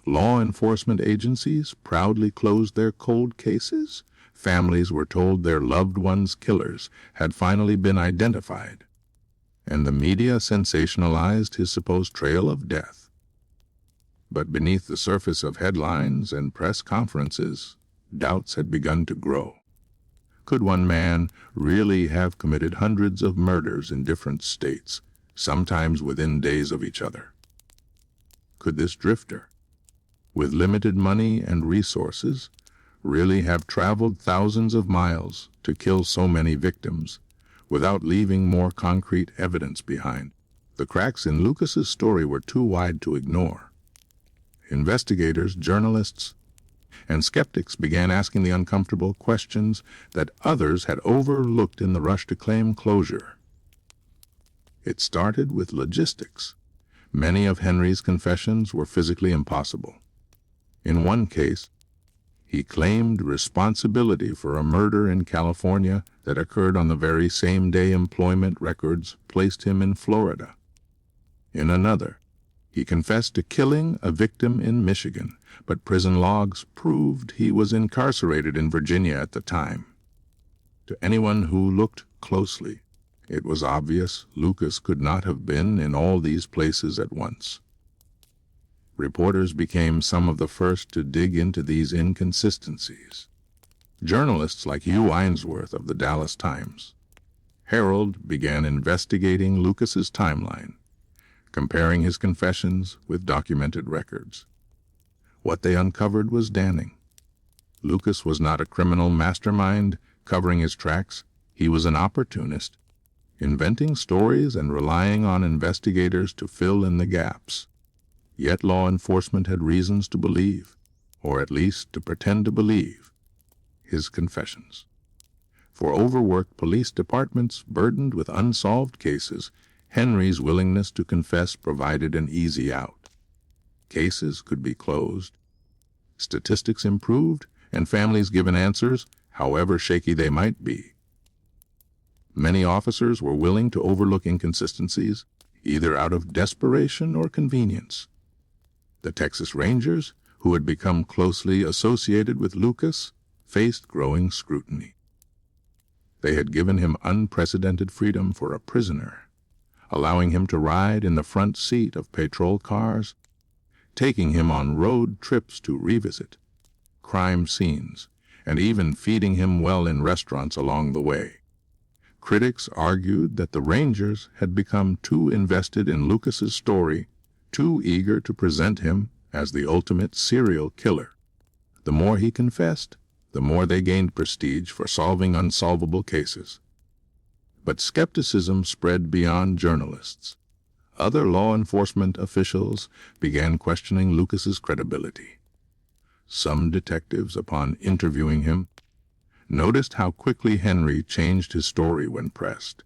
Law enforcement agencies proudly closed their cold cases. Families were told their loved ones' killers had finally been identified, and the media sensationalized his supposed trail of death. But beneath the surface of headlines and press conferences, doubts had begun to grow. Could one man really have committed hundreds of murders in different states, sometimes within days of each other? Could this drifter, with limited money and resources, really have traveled thousands of miles to kill so many victims without leaving more concrete evidence behind? The cracks in Lucas's story were too wide to ignore. Investigators, journalists, and skeptics began asking the uncomfortable questions that others had overlooked in the rush to claim closure. It started with logistics. Many of Henry's confessions were physically impossible. In one case, he claimed responsibility for a murder in California that occurred on the very same day employment records placed him in Florida. In another, he confessed to killing a victim in Michigan, but prison logs proved he was incarcerated in Virginia at the time. To anyone who looked closely, it was obvious Lucas could not have been in all these places at once. Reporters became some of the first to dig into these inconsistencies. Journalists like Hugh Ainsworth of the Dallas Times Herald began investigating Lucas's timeline, comparing his confessions with documented records. What they uncovered was damning. Lucas was not a criminal mastermind covering his tracks. He was an opportunist, inventing stories and relying on investigators to fill in the gaps. Yet law enforcement had reasons to believe, or at least to pretend to believe, his confessions. For overworked police departments burdened with unsolved cases, Henry's willingness to confess provided an easy out. Cases could be closed, statistics improved, and families given answers, however shaky they might be. Many officers were willing to overlook inconsistencies, either out of desperation or convenience. The Texas Rangers, who had become closely associated with Lucas, faced growing scrutiny. They had given him unprecedented freedom for a prisoner, allowing him to ride in the front seat of patrol cars, taking him on road trips to revisit crime scenes, and even feeding him well in restaurants along the way. Critics argued that the Rangers had become too invested in Lucas's story, too eager to present him as the ultimate serial killer. The more he confessed, the more they gained prestige for solving unsolvable cases. But skepticism spread beyond journalists. Other law enforcement officials began questioning Lucas's credibility. Some detectives, upon interviewing him, noticed how quickly Henry changed his story when pressed.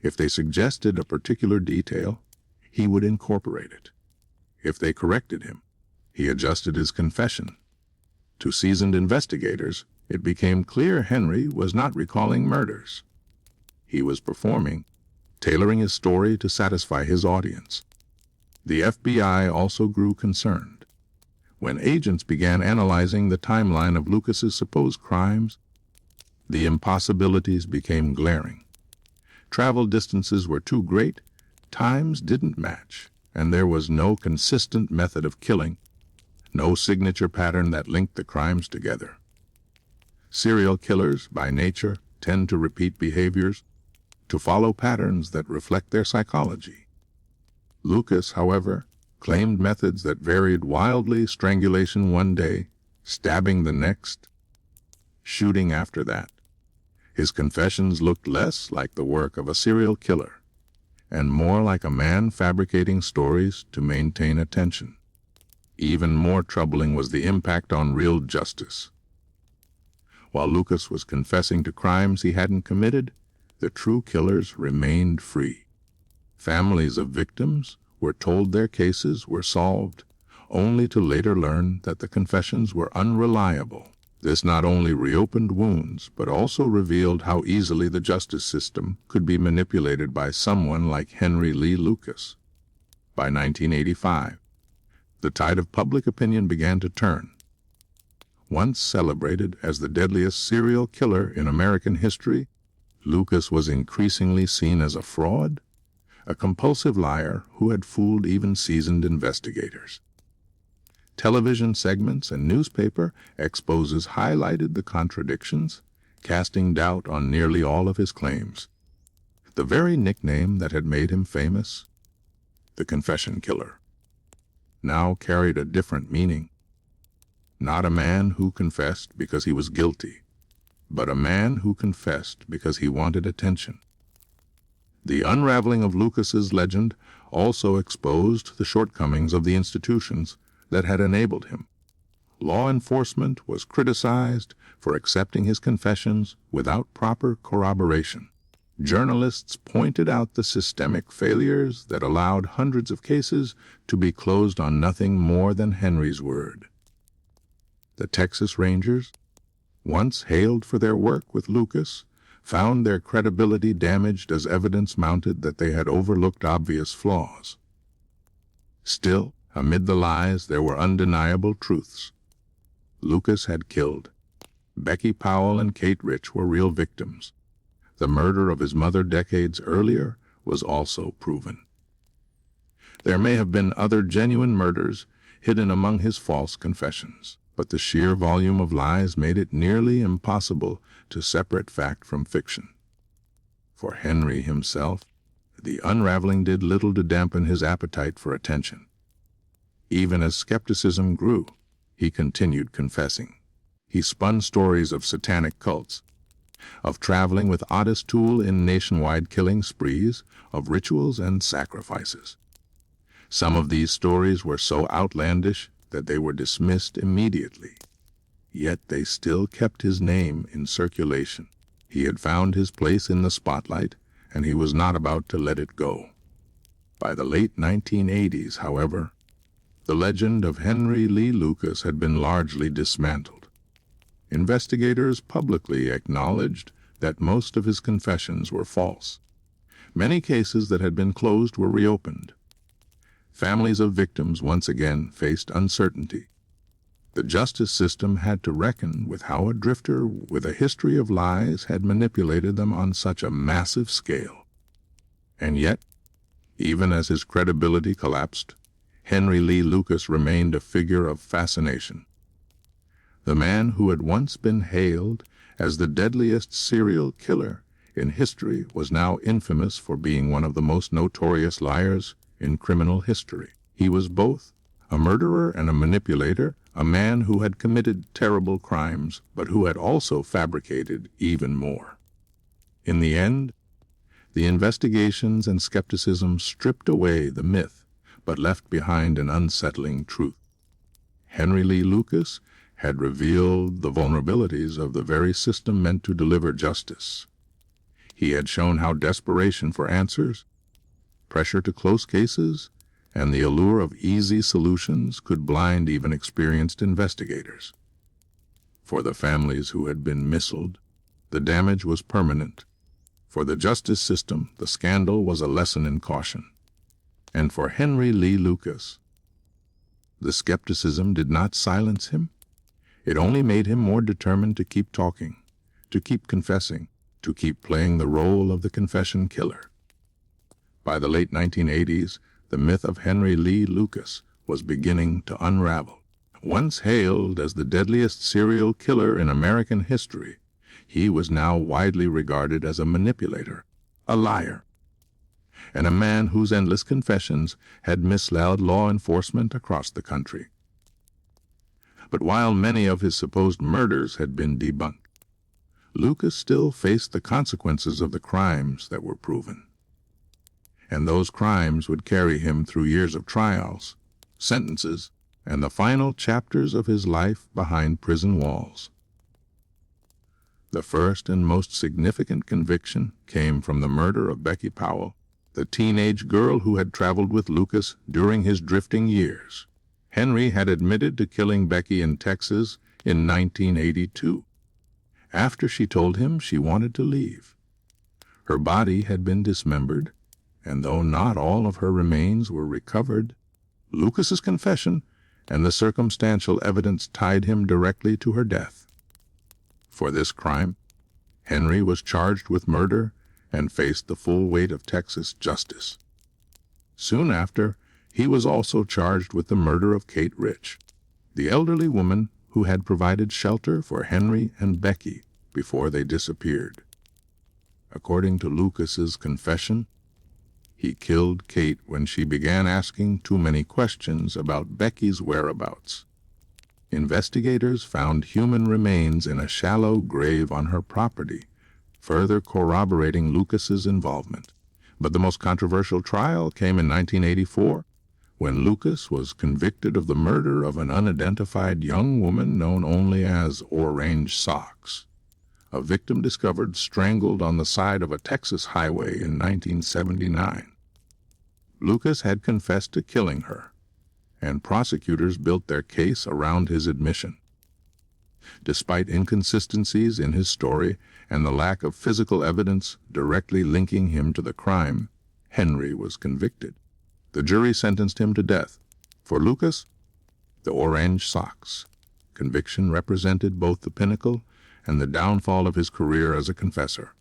If they suggested a particular detail, he would incorporate it. If they corrected him, he adjusted his confession. To seasoned investigators, it became clear Henry was not recalling murders. he was performing, tailoring his story to satisfy his audience. The FBI also grew concerned. When agents began analyzing the timeline of Lucas's supposed crimes, the impossibilities became glaring. Travel distances were too great, times didn't match, and there was no consistent method of killing, no signature pattern that linked the crimes together. Serial killers, by nature, tend to repeat behaviors, to follow patterns that reflect their psychology. Lucas, however, claimed methods that varied wildly: strangulation one day, stabbing the next, shooting after that. His confessions looked less like the work of a serial killer and more like a man fabricating stories to maintain attention. Even more troubling was the impact on real justice. While Lucas was confessing to crimes he hadn't committed, the true killers remained free. Families of victims were told their cases were solved, only to later learn that the confessions were unreliable. This not only reopened wounds, but also revealed how easily the justice system could be manipulated by someone like Henry Lee Lucas. By 1985, the tide of public opinion began to turn. Once celebrated as the deadliest serial killer in American history, Lucas was increasingly seen as a fraud, a compulsive liar who had fooled even seasoned investigators. Television segments and newspaper exposes highlighted the contradictions, casting doubt on nearly all of his claims. The very nickname that had made him famous, the Confession Killer, now carried a different meaning. Not a man who confessed because he was guilty, but a man who confessed because he wanted attention. The unraveling of Lucas's legend also exposed the shortcomings of the institutions that had enabled him. Law enforcement was criticized for accepting his confessions without proper corroboration. Journalists pointed out the systemic failures that allowed hundreds of cases to be closed on nothing more than Henry's word. The Texas Rangers, once hailed for their work with Lucas, found their credibility damaged as evidence mounted that they had overlooked obvious flaws. Still, amid the lies, there were undeniable truths. Lucas had killed. Becky Powell and Kate Rich were real victims. The murder of his mother decades earlier was also proven. There may have been other genuine murders hidden among his false confessions, but the sheer volume of lies made it nearly impossible to separate fact from fiction. For Henry himself, the unraveling did little to dampen his appetite for attention. Even as skepticism grew, he continued confessing. He spun stories of satanic cults, of traveling with Ottis Toole in nationwide killing sprees, of rituals and sacrifices. Some of these stories were so outlandish that they were dismissed immediately. Yet they still kept his name in circulation. He had found his place in the spotlight, and he was not about to let it go. By the late 1980s, however, the legend of Henry Lee Lucas had been largely dismantled. Investigators publicly acknowledged that most of his confessions were false. Many cases that had been closed were reopened. Families of victims once again faced uncertainty. The justice system had to reckon with how a drifter with a history of lies had manipulated them on such a massive scale. And yet, even as his credibility collapsed, Henry Lee Lucas remained a figure of fascination. The man who had once been hailed as the deadliest serial killer in history was now infamous for being one of the most notorious liars in criminal history. He was both a murderer and a manipulator, a man who had committed terrible crimes, but who had also fabricated even more. In the end, the investigations and skepticism stripped away the myth, but left behind an unsettling truth. Henry Lee Lucas had revealed the vulnerabilities of the very system meant to deliver justice. He had shown how desperation for answers, pressure to close cases, and the allure of easy solutions could blind even experienced investigators. For the families who had been misled, the damage was permanent. For the justice system, the scandal was a lesson in caution. And for Henry Lee Lucas, the skepticism did not silence him. It only made him more determined to keep talking, to keep confessing, to keep playing the role of the confession killer. By the late 1980s, the myth of Henry Lee Lucas was beginning to unravel. Once hailed as the deadliest serial killer in American history, he was now widely regarded as a manipulator, a liar, and a man whose endless confessions had misled law enforcement across the country. But while many of his supposed murders had been debunked, Lucas still faced the consequences of the crimes that were proven. And those crimes would carry him through years of trials, sentences, and the final chapters of his life behind prison walls. The first and most significant conviction came from the murder of Becky Powell, the teenage girl who had traveled with Lucas during his drifting years. Henry had admitted to killing Becky in Texas in 1982, after she told him she wanted to leave. Her body had been dismembered, and though not all of her remains were recovered, Lucas's confession and the circumstantial evidence tied him directly to her death. For this crime, Henry was charged with murder and faced the full weight of Texas justice. Soon after, he was also charged with the murder of Kate Rich, the elderly woman who had provided shelter for Henry and Becky before they disappeared. According to Lucas's confession, he killed Kate when she began asking too many questions about Becky's whereabouts. Investigators found human remains in a shallow grave on her property, further corroborating Lucas's involvement. But the most controversial trial came in 1984, when Lucas was convicted of the murder of an unidentified young woman known only as Orange Socks, a victim discovered strangled on the side of a Texas highway in 1979. Lucas had confessed to killing her, and prosecutors built their case around his admission. Despite inconsistencies in his story and the lack of physical evidence directly linking him to the crime, Henry was convicted. The jury sentenced him to death. For Lucas, the Orange Socks conviction represented both the pinnacle and the downfall of his career as a confessor.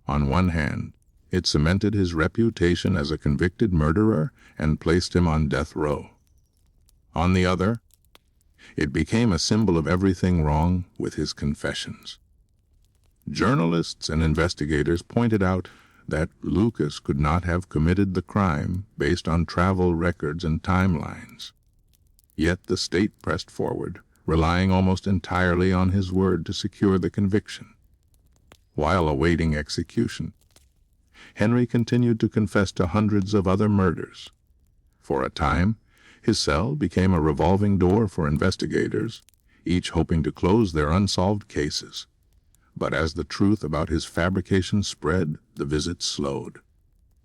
On one hand, it cemented his reputation as a convicted murderer and placed him on death row. On the other, it became a symbol of everything wrong with his confessions. Journalists and investigators pointed out that Lucas could not have committed the crime based on travel records and timelines. Yet the state pressed forward, relying almost entirely on his word to secure the conviction. While awaiting execution, Henry continued to confess to hundreds of other murders. For a time, his cell became a revolving door for investigators, each hoping to close their unsolved cases. But as the truth about his fabrication spread, the visits slowed.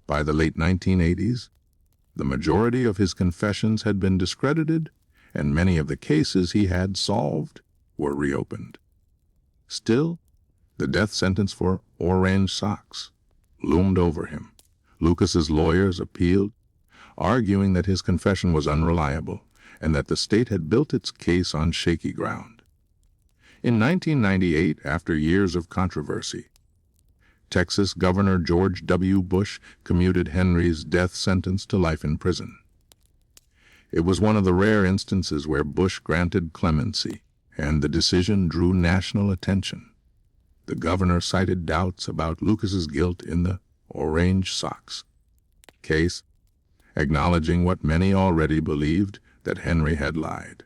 By the late 1980s, the majority of his confessions had been discredited, and many of the cases he had solved were reopened. Still, the death sentence for Orange Socks loomed over him. Lucas's lawyers appealed, arguing that his confession was unreliable and that the state had built its case on shaky ground. In 1998, after years of controversy, Texas Governor George W. Bush commuted Henry's death sentence to life in prison. It was one of the rare instances where Bush granted clemency, and the decision drew national attention. The governor cited doubts about Lucas's guilt in the Orange Socks case, acknowledging what many already believed, that Henry had lied.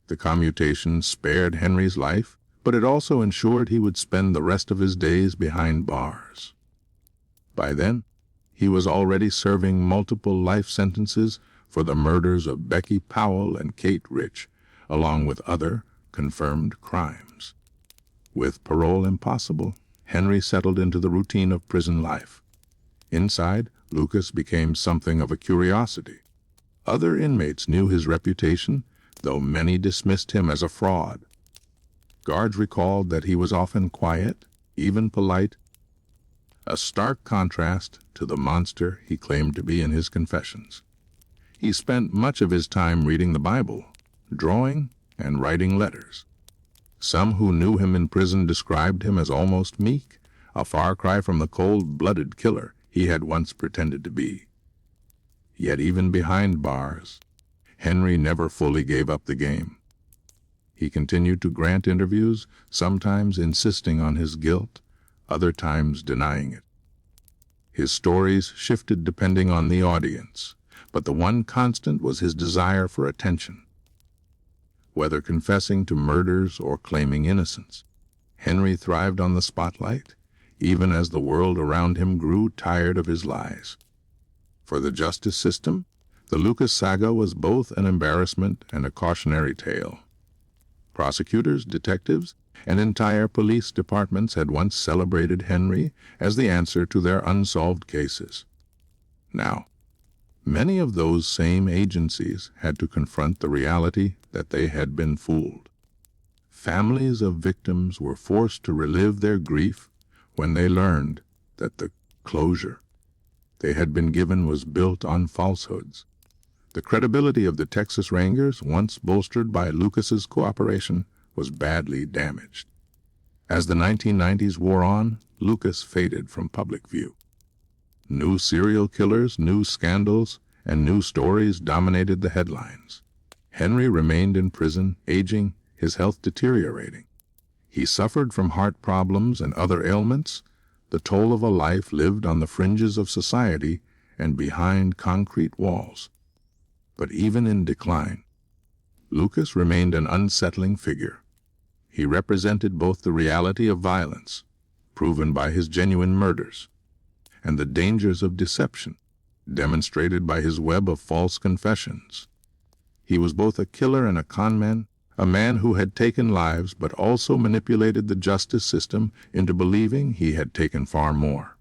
The commutation spared Henry's life, but it also ensured he would spend the rest of his days behind bars. By then, he was already serving multiple life sentences for the murders of Becky Powell and Kate Rich, along with other confirmed crimes. With parole impossible, Henry settled into the routine of prison life. Inside, Lucas became something of a curiosity. Other inmates knew his reputation, though many dismissed him as a fraud. Guards recalled that he was often quiet, even polite, a stark contrast to the monster he claimed to be in his confessions. He spent much of his time reading the Bible, drawing, and writing letters. Some who knew him in prison described him as almost meek, a far cry from the cold-blooded killer he had once pretended to be. Yet even behind bars, Henry never fully gave up the game. He continued to grant interviews, sometimes insisting on his guilt, other times denying it. His stories shifted depending on the audience, but the one constant was his desire for attention. Whether confessing to murders or claiming innocence, Henry thrived on the spotlight, even as the world around him grew tired of his lies. For the justice system, the Lucas saga was both an embarrassment and a cautionary tale. Prosecutors, detectives, and entire police departments had once celebrated Henry as the answer to their unsolved cases. Now, many of those same agencies had to confront the reality that they had been fooled. Families of victims were forced to relive their grief when they learned that the closure they had been given was built on falsehoods. The credibility of the Texas Rangers, once bolstered by Lucas's cooperation, was badly damaged. As the 1990s wore on, Lucas faded from public view. New serial killers, new scandals, and new stories dominated the headlines. Henry remained in prison, aging, his health deteriorating. He suffered from heart problems and other ailments, the toll of a life lived on the fringes of society and behind concrete walls. But even in decline, Lucas remained an unsettling figure. He represented both the reality of violence, proven by his genuine murders, and the dangers of deception, demonstrated by his web of false confessions. He was both a killer and a conman, a man who had taken lives but also manipulated the justice system into believing he had taken far more.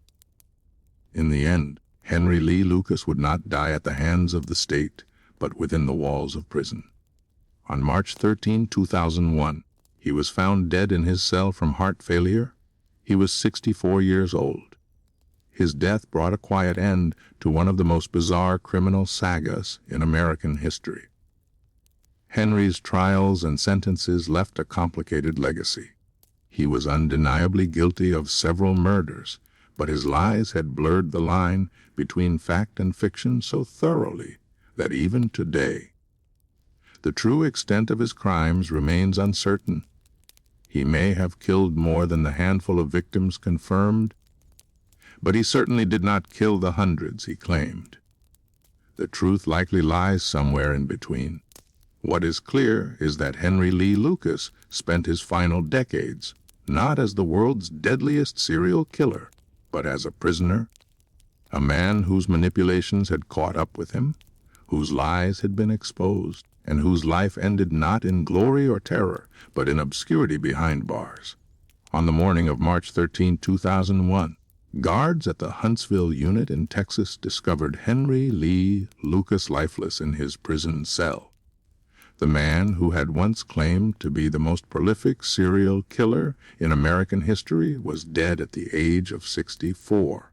In the end, Henry Lee Lucas would not die at the hands of the state, but within the walls of prison. On March 13, 2001, he was found dead in his cell from heart failure. He was 64 years old. His death brought a quiet end to one of the most bizarre criminal sagas in American history. Henry's trials and sentences left a complicated legacy. He was undeniably guilty of several murders, but his lies had blurred the line between fact and fiction so thoroughly that even today, the true extent of his crimes remains uncertain. He may have killed more than the handful of victims confirmed, but he certainly did not kill the hundreds he claimed. The truth likely lies somewhere in between. What is clear is that Henry Lee Lucas spent his final decades not as the world's deadliest serial killer, but as a prisoner, a man whose manipulations had caught up with him, whose lies had been exposed, and whose life ended not in glory or terror, but in obscurity behind bars. On the morning of March 13, 2001, guards at the Huntsville unit in Texas discovered Henry Lee Lucas lifeless in his prison cell. The man who had once claimed to be the most prolific serial killer in American history was dead at the age of 64.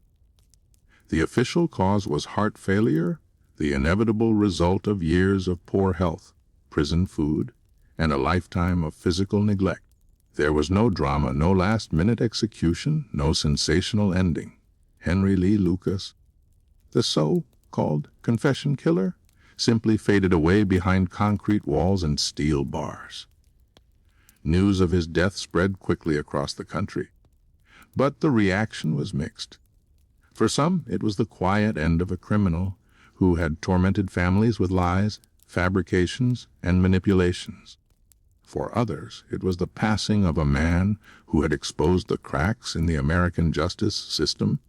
The official cause was heart failure, the inevitable result of years of poor health, prison food, and a lifetime of physical neglect. There was no drama, no last-minute execution, no sensational ending. Henry Lee Lucas, the so-called confession killer, simply faded away behind concrete walls and steel bars. News of his death spread quickly across the country, but the reaction was mixed. For some, it was the quiet end of a criminal who had tormented families with lies, fabrications, and manipulations. For others, it was the passing of a man who had exposed the cracks in the American justice system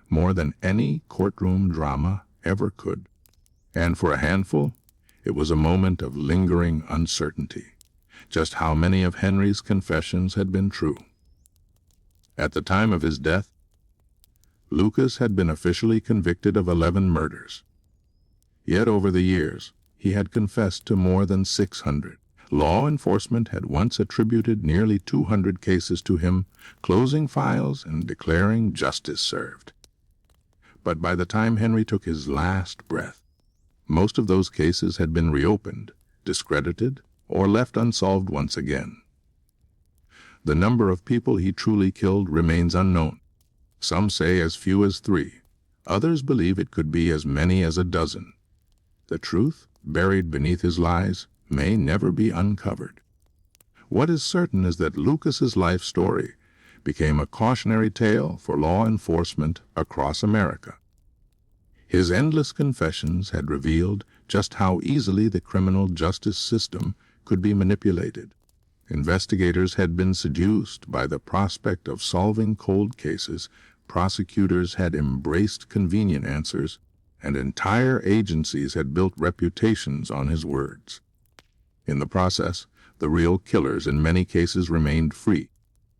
more than any courtroom drama ever could. And for a handful, it was a moment of lingering uncertainty, just how many of Henry's confessions had been true. At the time of his death, Lucas had been officially convicted of 11 murders. Yet over the years, he had confessed to more than 600. Law enforcement had once attributed nearly 200 cases to him, closing files and declaring justice served. But by the time Henry took his last breath, most of those cases had been reopened, discredited, or left unsolved once again. The number of people he truly killed remains unknown. Some say as few as 3. Others believe it could be as many as a dozen. The truth, buried beneath his lies, may never be uncovered. What is certain is that Lucas's life story became a cautionary tale for law enforcement across America. His endless confessions had revealed just how easily the criminal justice system could be manipulated. Investigators had been seduced by the prospect of solving cold cases, prosecutors had embraced convenient answers, and entire agencies had built reputations on his words. In the process, the real killers in many cases remained free,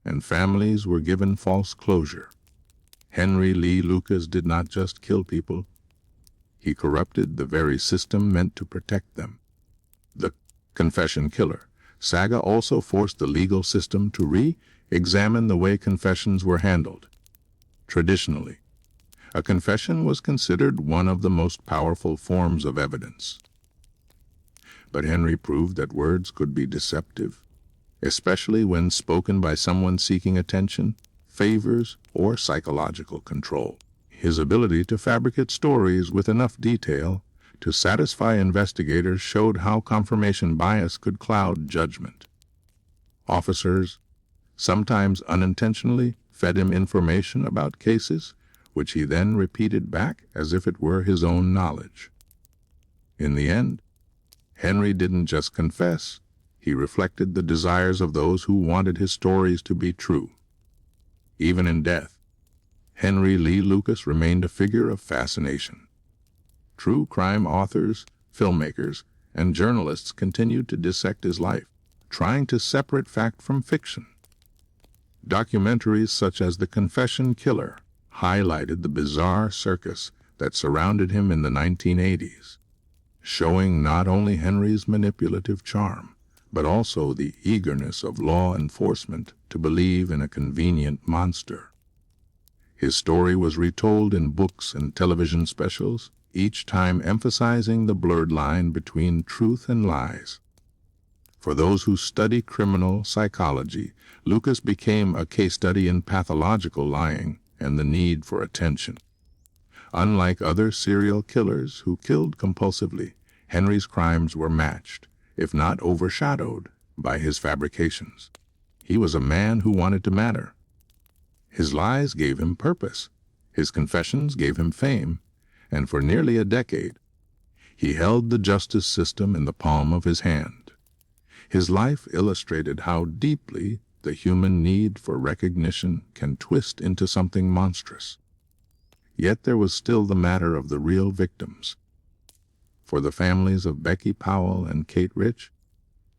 and families were given false closure. Henry Lee Lucas did not just kill people, he corrupted the very system meant to protect them. The confession killer saga also forced the legal system to re-examine the way confessions were handled. Traditionally, a confession was considered one of the most powerful forms of evidence. But Henry proved that words could be deceptive, especially when spoken by someone seeking attention, favors, or psychological control. His ability to fabricate stories with enough detail to satisfy investigators showed how confirmation bias could cloud judgment. Officers, sometimes unintentionally, fed him information about cases, which he then repeated back as if it were his own knowledge. In the end, Henry didn't just confess, he reflected the desires of those who wanted his stories to be true. Even in death, Henry Lee Lucas remained a figure of fascination. True crime authors, filmmakers, and journalists continued to dissect his life, trying to separate fact from fiction. Documentaries such as The Confession Killer highlighted the bizarre circus that surrounded him in the 1980s, showing not only Henry's manipulative charm, but also the eagerness of law enforcement to believe in a convenient monster. His story was retold in books and television specials, each time emphasizing the blurred line between truth and lies. For those who study criminal psychology, Lucas became a case study in pathological lying and the need for attention. Unlike other serial killers who killed compulsively, Henry's crimes were matched, if not overshadowed, by his fabrications. He was a man who wanted to matter. His lies gave him purpose, his confessions gave him fame, and for nearly a decade, he held the justice system in the palm of his hand. His life illustrated how deeply the human need for recognition can twist into something monstrous. Yet there was still the matter of the real victims. For the families of Becky Powell and Kate Rich,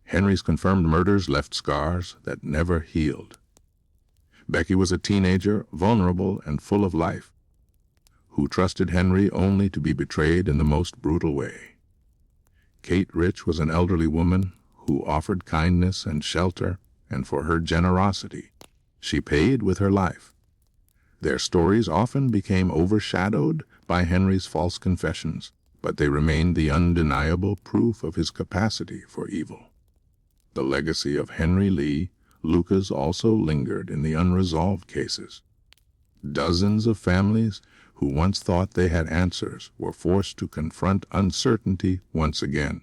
Henry's confirmed murders left scars that never healed. Becky was a teenager, vulnerable and full of life, who trusted Henry only to be betrayed in the most brutal way. Kate Rich was an elderly woman who offered kindness and shelter, and for her generosity, she paid with her life. Their stories often became overshadowed by Henry's false confessions, but they remained the undeniable proof of his capacity for evil. The legacy of Henry Lee Lucas also lingered in the unresolved cases. Dozens of families who once thought they had answers were forced to confront uncertainty once again.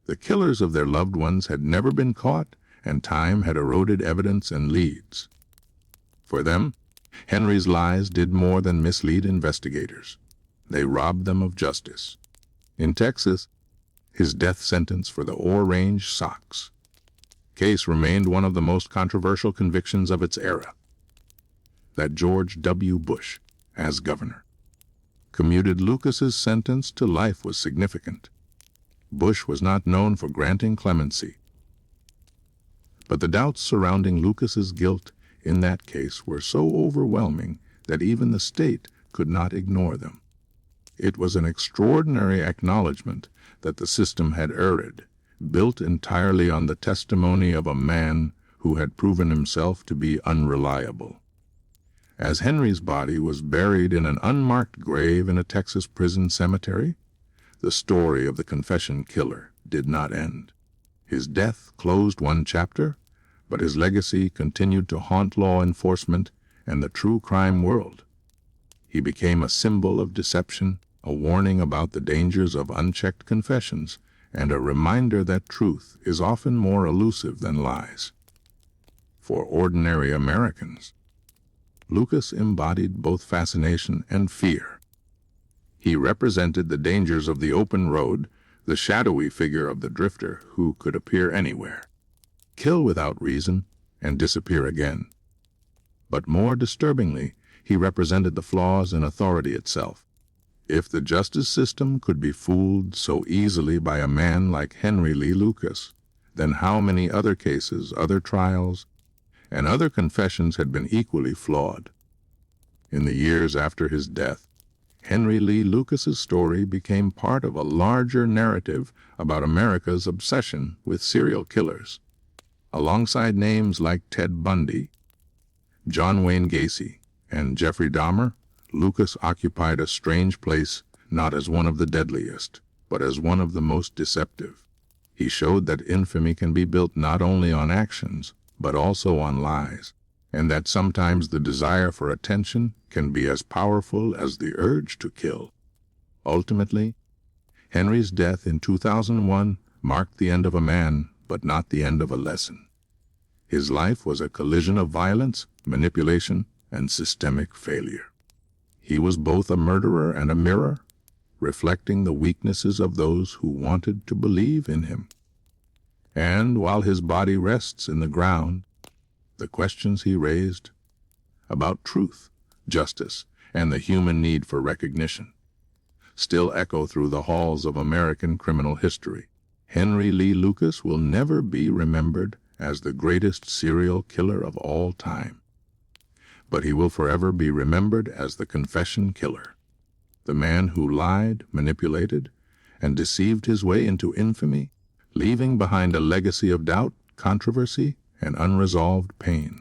The killers of their loved ones had never been caught, and time had eroded evidence and leads. For them, Henry's lies did more than mislead investigators. They robbed them of justice. In Texas, his death sentence for the Orange Sox case remained one of the most controversial convictions of its era. That George W. Bush, as governor, commuted Lucas's sentence to life was significant. Bush was not known for granting clemency. But the doubts surrounding Lucas's guilt in that case were so overwhelming that even the state could not ignore them. It was an extraordinary acknowledgement that the system had erred, built entirely on the testimony of a man who had proven himself to be unreliable. As Henry's body was buried in an unmarked grave in a Texas prison cemetery, the story of the confession killer did not end. His death closed one chapter, but his legacy continued to haunt law enforcement and the true crime world. He became a symbol of deception, a warning about the dangers of unchecked confessions, and a reminder that truth is often more elusive than lies. For ordinary Americans, Lucas embodied both fascination and fear. He represented the dangers of the open road, the shadowy figure of the drifter who could appear anywhere, kill without reason, and disappear again. But more disturbingly, he represented the flaws in authority itself. If the justice system could be fooled so easily by a man like Henry Lee Lucas, then how many other cases, other trials, and other confessions had been equally flawed? In the years after his death, Henry Lee Lucas's story became part of a larger narrative about America's obsession with serial killers. Alongside names like Ted Bundy, John Wayne Gacy, and Jeffrey Dahmer, Lucas occupied a strange place not as one of the deadliest, but as one of the most deceptive. He showed that infamy can be built not only on actions, but also on lies, and that sometimes the desire for attention can be as powerful as the urge to kill. Ultimately, Henry's death in 2001 marked the end of a man, but not the end of a lesson. His life was a collision of violence, manipulation, and systemic failure. He was both a murderer and a mirror, reflecting the weaknesses of those who wanted to believe in him. And while his body rests in the ground, the questions he raised about truth, justice, and the human need for recognition still echo through the halls of American criminal history. Henry Lee Lucas will never be remembered as the greatest serial killer of all time, but he will forever be remembered as the confession killer, the man who lied, manipulated, and deceived his way into infamy, leaving behind a legacy of doubt, controversy, and unresolved pain.